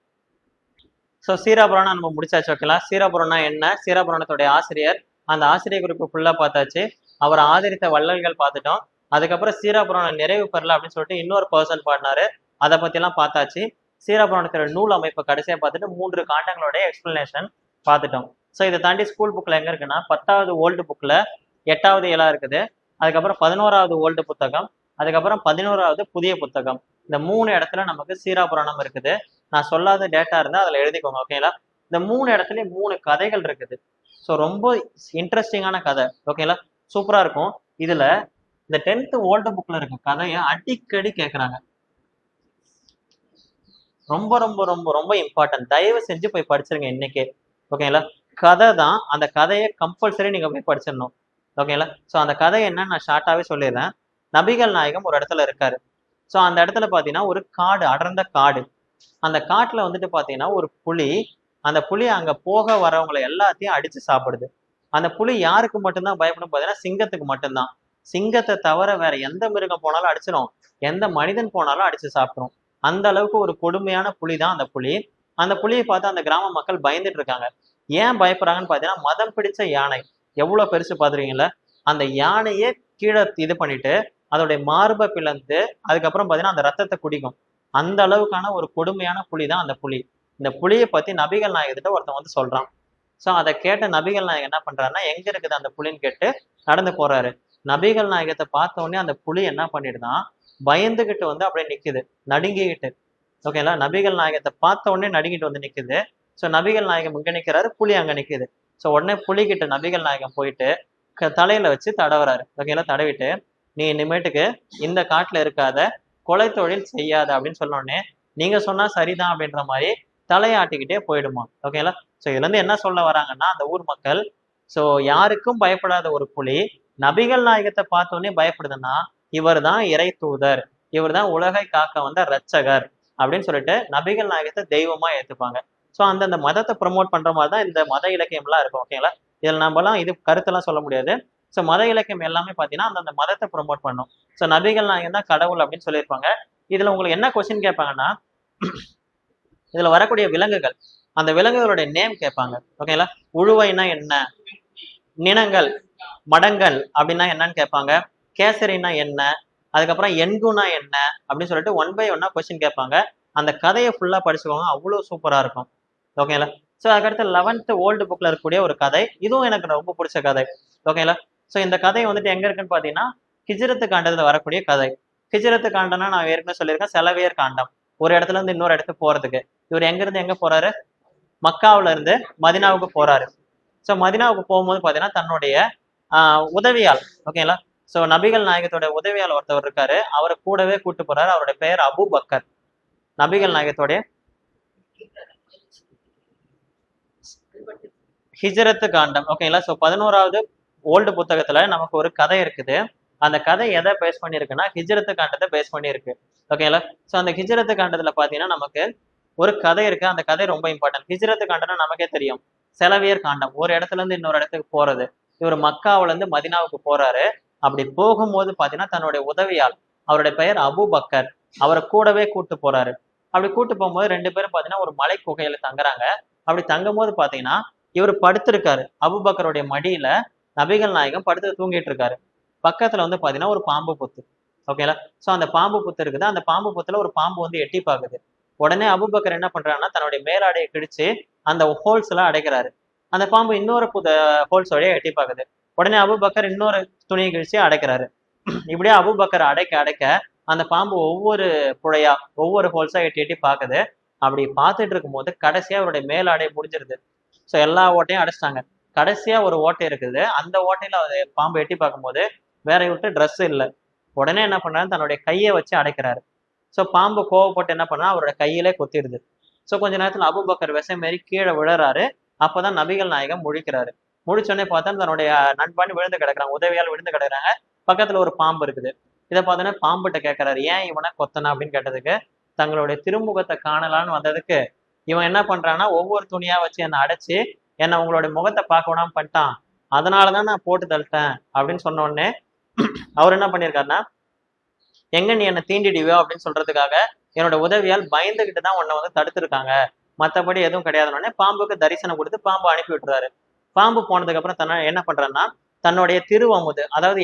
[SPEAKER 1] ஸோ சீராபுராணம் நம்ம முடிச்சாச்சு. ஓகேங்களா? சீராபுராணம்னா என்ன, சீராபுராணத்துடைய ஆசிரியர், அந்த ஆசிரியர் குறிப்பு ஃபுல்லா பார்த்தாச்சு. அவரை ஆதரித்த வள்ளல்கள் பார்த்துட்டோம். அதுக்கப்புறம் சீராபுராணம் நிறைவு பெறல அப்படின்னு சொல்லிட்டு இன்னொரு பர்சன் பாடினாரு, அதை பத்தி எல்லாம் பார்த்தாச்சு. சீராபுராணத்தோட நூல் அமைப்பு கடைசியா பார்த்துட்டு 3 காண்டங்களுடைய எக்ஸ்பிளனேஷன் பார்த்துட்டோம். ஸோ இதை தாண்டி ஸ்கூல் புக்ல எங்க இருக்குன்னா 10வது ஓல்டு புக்ல 8வது இயலா இருக்குது. அதுக்கப்புறம் 11வது ஓல்டு புத்தகம், அதுக்கப்புறம் 11வது புதிய புத்தகம். இந்த 3 இடத்துல நமக்கு சீராபுராணம் இருக்குது. நான் சொல்லாத டேட்டா இருந்தா அதுல எழுதிக்கோங்க. ஓகேங்களா? இந்த 3 இடத்துலயும் 3 கதைகள் இருக்குது. ஸோ ரொம்ப இன்ட்ரெஸ்டிங்கான கதை. ஓகேங்களா? சூப்பரா இருக்கும். இதுல இந்த 10th ஓல்டு புக்ல இருக்க கதையை அடிக்கடி கேட்கறாங்க. ரொம்ப ரொம்ப ரொம்ப ரொம்ப இம்பார்ட்டன்ட். தயவு செஞ்சு போய் படிச்சிருங்க இன்னைக்கே. ஓகேங்களா? கதை தான், அந்த கதையை கம்பல்சரி நீங்க போய் படிச்சிடணும். ஓகேங்களா? ஸோ அந்த கதை என்ன நான் ஷார்ட்டாவே சொல்லிடுறேன். நபிகள் நாயகம் ஒரு இடத்துல இருக்காரு. ஸோ அந்த இடத்துல பாத்தீங்கன்னா ஒரு காடு, அடர்ந்த காடு. அந்த காட்டுல வந்துட்டு பாத்தீங்கன்னா ஒரு புலி. அந்த புலி அங்க போக வரவங்களை எல்லாத்தையும் அடிச்சு சாப்பிடுது. அந்த புலி யாருக்கு மட்டும்தான் பயப்படும் பாத்தீங்கன்னா சிங்கத்துக்கு மட்டும்தான். சிங்கத்தை தவிர வேற எந்த மிருகம் போனாலும் அடிச்சிடும், எந்த மனிதன் போனாலும் அடிச்சு சாப்பிடும். அந்த அளவுக்கு ஒரு கொடுமையான புலி தான் அந்த புலி. அந்த புலியை பார்த்து அந்த கிராம மக்கள் பயந்துட்டு இருக்காங்க. ஏன் பயப்படுறாங்கன்னு பாத்தீங்கன்னா மதம் பிடிச்ச யானை எவ்வளவு பெருசு பாத்துருக்கீங்களா? அந்த யானையே கீழே இது பண்ணிட்டு அதோடைய மார்பை பிளந்து அதுக்கப்புறம் பாத்தீங்கன்னா அந்த ரத்தத்தை குடிக்கும். அந்த அளவுக்கான ஒரு கொடுமையான புலி தான் அந்த புலி. இந்த புலியை பத்தி நபிகள் நாயகத்திட்ட ஒருத்தன் வந்து சொல்றான். சோ அதை கேட்ட நபிகள் நாயகம் என்ன பண்றாருன்னா எங்க இருக்குது அந்த புலின்னு கேட்டு நடந்து போறாரு. நபிகள் நாயகத்தை பார்த்த உடனே அந்த புலி என்ன பண்ணிடுதான், பயந்துகிட்டு வந்து அப்படியே நிக்குது, நடுங்கிக்கிட்டு. ஓகேங்களா? நபிகள் நாயகத்தை பார்த்த உடனே நடுங்கிட்டு வந்து நிக்குது. சோ நபிகள் நாயகம் இங்க நிக்கிறாரு, புலி அங்க நிக்குது. சோ உடனே புலி கிட்ட நபிகள் நாயகம் போயிட்டு தலையில வச்சு தடவுறாரு. ஓகேங்களா? தடவிட்டு நீ இனிமேட்டுக்கு இந்த காட்டுல இருக்காத, கொலை தொழில் செய்யாத அப்படின்னு சொன்ன உடனே நீங்க சொன்னா சரிதான் அப்படின்ற மாதிரி தலையாட்டிக்கிட்டே போயிடுமா. ஓகேங்களா. ஸோ இதுல இருந்து என்ன சொல்ல வராங்கன்னா அந்த ஊர் மக்கள், ஸோ யாருக்கும் பயப்படாத ஒரு புலி நபிகள் நாயகத்தை பார்த்தோன்னே பயப்படுதுன்னா இவர் தான் இறை தூதர், இவர் தான் உலகை காக்க வந்த ரட்சகர் அப்படின்னு சொல்லிட்டு நபிகள் நாயகத்தை தெய்வமா ஏத்துப்பாங்க. ஸோ அந்தந்த மதத்தை ப்ரமோட் பண்ற மாதிரி தான் இந்த மத இலக்கியம்லாம் இருக்கும். ஓகேங்களா. இதில் நம்மலாம் இது கருத்தெல்லாம் சொல்ல முடியாது. ஸோ மத இலக்கியம் எல்லாமே பார்த்தீங்கன்னா அந்தந்த மதத்தை ப்ரமோட் பண்ணும். ஸோ நபிகள் நாயகம் தான் கடவுள் அப்படின்னு சொல்லியிருப்பாங்க. இதுல உங்களுக்கு என்ன கொஸ்டின் கேட்பாங்கன்னா, இதுல வரக்கூடிய விலங்குகள், அந்த விலங்குகளுடைய நேம் கேட்பாங்க. ஓகேங்களா. உழுவைனா என்ன, நினங்கள் மடங்கள் அப்படின்னா என்னன்னு கேட்பாங்க, கேசரினா என்ன, அதுக்கப்புறம் எண்குனா என்ன அப்படின்னு சொல்லிட்டு 1 by 1 கொஸ்டின் கேட்பாங்க. அந்த கதையை ஃபுல்லா படிச்சுக்கோங்க, அவ்வளோ சூப்பரா இருக்கும். ஓகேங்களா. ஸோ அதுக்கடுத்து 11th ஓல்டு புக்ல இருக்கக்கூடிய ஒரு கதை, இதுவும் எனக்கு ரொம்ப பிடிச்ச கதை. ஓகேங்களா. ஸோ இந்த கதை வந்துட்டு எங்க இருக்குன்னு பாத்தீங்கன்னா ஹிஜ்ரத்து காண்டத்துல வரக்கூடிய கதை. ஹிஜ்ரத்து காண்டம்னா நான் ஏற்கனவே சொல்லியிருக்கேன், செலவியர் காண்டம். ஒரு இடத்துல இருந்து இன்னொரு இடத்துக்கு போறதுக்கு இவர் எங்க இருந்து எங்க போறாரு, மக்காவுல இருந்து மதினாவுக்கு போறாரு. ஸோ மதினாவுக்கு போகும்போது பாத்தீங்கன்னா தன்னுடைய உதவியால், ஓகேங்களா. ஸோ நபிகள் நாயகத்தோட உதவியால் ஒருத்தவர் இருக்காரு, அவரை கூடவே கூட்டு போறாரு. அவருடைய பெயர் அபு பக்கர். நபிகள் நாயகத்தோடைய ஹிஜ்ரத்து காண்டம். ஓகேங்களா. ஸோ 11வது ஓல்டு புத்தகத்துல நமக்கு ஒரு கதை இருக்குது. அந்த கதை எதை பேஸ் பண்ணியிருக்குன்னா ஹிஜ்ரத்து காண்டத்தை பேஸ் பண்ணியிருக்கு. ஓகேங்களா. ஸோ அந்த ஹிஜ்ரத்து காண்டத்துல பாத்தீங்கன்னா நமக்கு ஒரு கதை இருக்கு. அந்த கதை ரொம்ப இம்பார்ட்டன்ட். ஹிஜ்ரத்து காண்டம்னா நமக்கே தெரியும், செலவியர் காண்டம், ஒரு இடத்துல இருந்து இன்னொரு இடத்துக்கு போறது. இவர் மக்காவுல இருந்து மதினாவுக்கு போறாரு. அப்படி போகும்போது பாத்தீங்கன்னா தன்னுடைய உதவியால், அவருடைய பெயர் அபு பக்கர், அவரை கூடவே கூட்டு போறாரு. அப்படி கூட்டு போகும்போது 2 பேரும் பாத்தீங்கன்னா ஒரு மலை குகையில தங்குறாங்க. அப்படி தங்கும் போது பாத்தீங்கன்னா இவர் படுத்திருக்காரு, அபுபக்கருடைய மடியில நபிகள் நாயகம் படுத்து தூங்கிட்டு இருக்காரு. பக்கத்துல வந்து பாத்தீங்கன்னா ஒரு பாம்பு புத்து. ஓகேங்களா. சோ அந்த பாம்பு புத்து இருக்குது. அந்த பாம்பு புத்துல ஒரு பாம்பு வந்து எட்டி பாக்குது. உடனே அபுபக்கர் என்ன பண்றாருன்னா தன்னுடைய மேலாடையை கிழிச்சு அந்த ஹோல்ஸ் எல்லாம் அடைக்கிறாரு. அந்த பாம்பு இன்னொரு ஹோல்ஸ் வழியா எட்டி பாக்குது. உடனே அபுபக்கர் இன்னொரு துணியை கிழிச்சு அடைக்கிறாரு. இப்படியே அபுபக்கர் அடைக்க அடைக்க அந்த பாம்பு ஒவ்வொரு புழையா, ஒவ்வொரு ஹோல்ஸா எட்டி எட்டி பாக்குது. அப்படி பார்த்துட்டு இருக்கும்போது கடைசியா அவருடைய மேலாடை முடிஞ்சிருது. ஸோ எல்லா ஓட்டையும் அடைச்சிட்டாங்க. கடைசியா ஒரு ஓட்டை இருக்குது. அந்த ஓட்டையில அது பாம்பு எட்டி பார்க்கும்போது வேற விட்டு ட்ரெஸ் இல்லை. உடனே என்ன பண்றாரு, தன்னுடைய கையை வச்சு அடைக்கிறாரு. ஸோ பாம்பு கோவப்பட்டு என்ன பண்ணா அவரோட கையிலே கொத்திடுது. ஸோ கொஞ்ச நேரத்துல அபுபக்கர் விஷம் மாரி கீழே விழுறாரு. அப்பதான் நபிகள் நாயகம் முழிக்கிறாரு. முழிச்சோடனே பார்த்தா தன்னுடைய நண்பன் விழுந்து கிடக்குறாங்க, உதவியால் விழுந்து கிடக்குறாங்க. பக்கத்துல ஒரு பாம்பு இருக்குது. இதை பார்த்தோன்னே பாம்புகிட்ட கேட்கறாரு, ஏன் இவனை கொத்தனா அப்படின்னு கேட்டதுக்கு, தங்களுடைய திருமுகத்தை காணலான்னு வந்ததுக்கு இவன் என்ன பண்றான்னா ஒவ்வொரு துணியா வச்சு என்னை அடைச்சு என்னை உங்களுடைய முகத்தை பார்க்க விடாம பண்ணிட்டான், அதனாலதான் நான் போட்டு தள்ளிட்டேன் அப்படின்னு சொன்ன உடனே அவர் என்ன பண்ணியிருக்காருன்னா, எங்க நீ என்னை தீண்டிடுவியோ அப்படின்னு சொல்றதுக்காக என்னோட உதவியால் பயந்துகிட்டு தான் உன்னை வந்து தடுத்திருக்காங்க, மற்றபடி எதுவும் கிடையாதுன்னொடனே பாம்புக்கு தரிசனம் கொடுத்து பாம்பு அனுப்பி விட்டுறாரு. பாம்பு போனதுக்கு அப்புறம் என்ன பண்றாருன்னா தன்னுடைய திருவமுது, அதாவது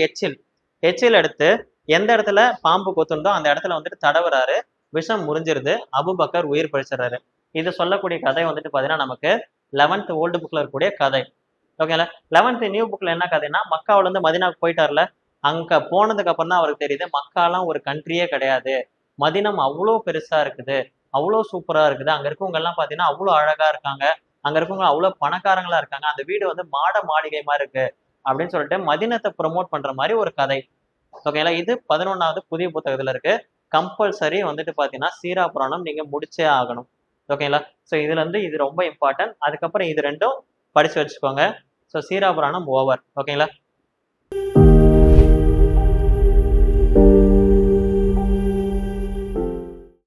[SPEAKER 1] எச்சில் எடுத்து எந்த இடத்துல பாம்பு கொத்துண்டோ அந்த இடத்துல வந்துட்டு தடவுறாரு. விஷம் முறிஞ்சிருது. அபுபக்கர் உயிர் பழிச்சிடறாரு. இது சொல்லக்கூடிய கதை வந்துட்டு பாத்தீங்கன்னா நமக்கு 11th ஓல்டு புக்ல இருக்கக்கூடிய கதை. ஓகேங்களா. 11th நியூ புக்ல என்ன கதைன்னா, மக்காவுல இருந்து மதினாவுக்கு போயிட்டார்ல, அங்க போனதுக்கு அப்புறம் தான் அவருக்கு தெரியுது மக்காலாம் ஒரு கண்ட்ரியே கிடையாது, மதினம் அவ்வளோ பெருசா இருக்குது, அவ்வளோ சூப்பரா இருக்குது, அங்க இருக்கவங்க எல்லாம் பாத்தீங்கன்னா அவ்வளோ அழகா இருக்காங்க, அங்க இருக்கவங்க அவ்வளவு பணக்காரங்களா இருக்காங்க, அந்த வீடு வந்து மாட மாளிகை மாதிரி இருக்கு அப்படின்னு சொல்லிட்டு மதினத்தை ப்ரமோட் பண்ற மாதிரி ஒரு கதை. ஓகேங்களா. இது 11வது புதிய புத்தகத்துல இருக்கு. கம்பல்சரி வந்துட்டு பாத்தீங்கன்னா சீரா புராணம் நீங்க முடிச்சே ஆகணும். ஓகேங்களா. ஸோ இதுல இருந்து இது ரொம்ப இம்பார்ட்டன்ட். அதுக்கப்புறம் இது ரெண்டும் படிச்சு வச்சுக்கோங்க. ஸோ சீரா புராணம் ஓவர். ஓகேங்களா.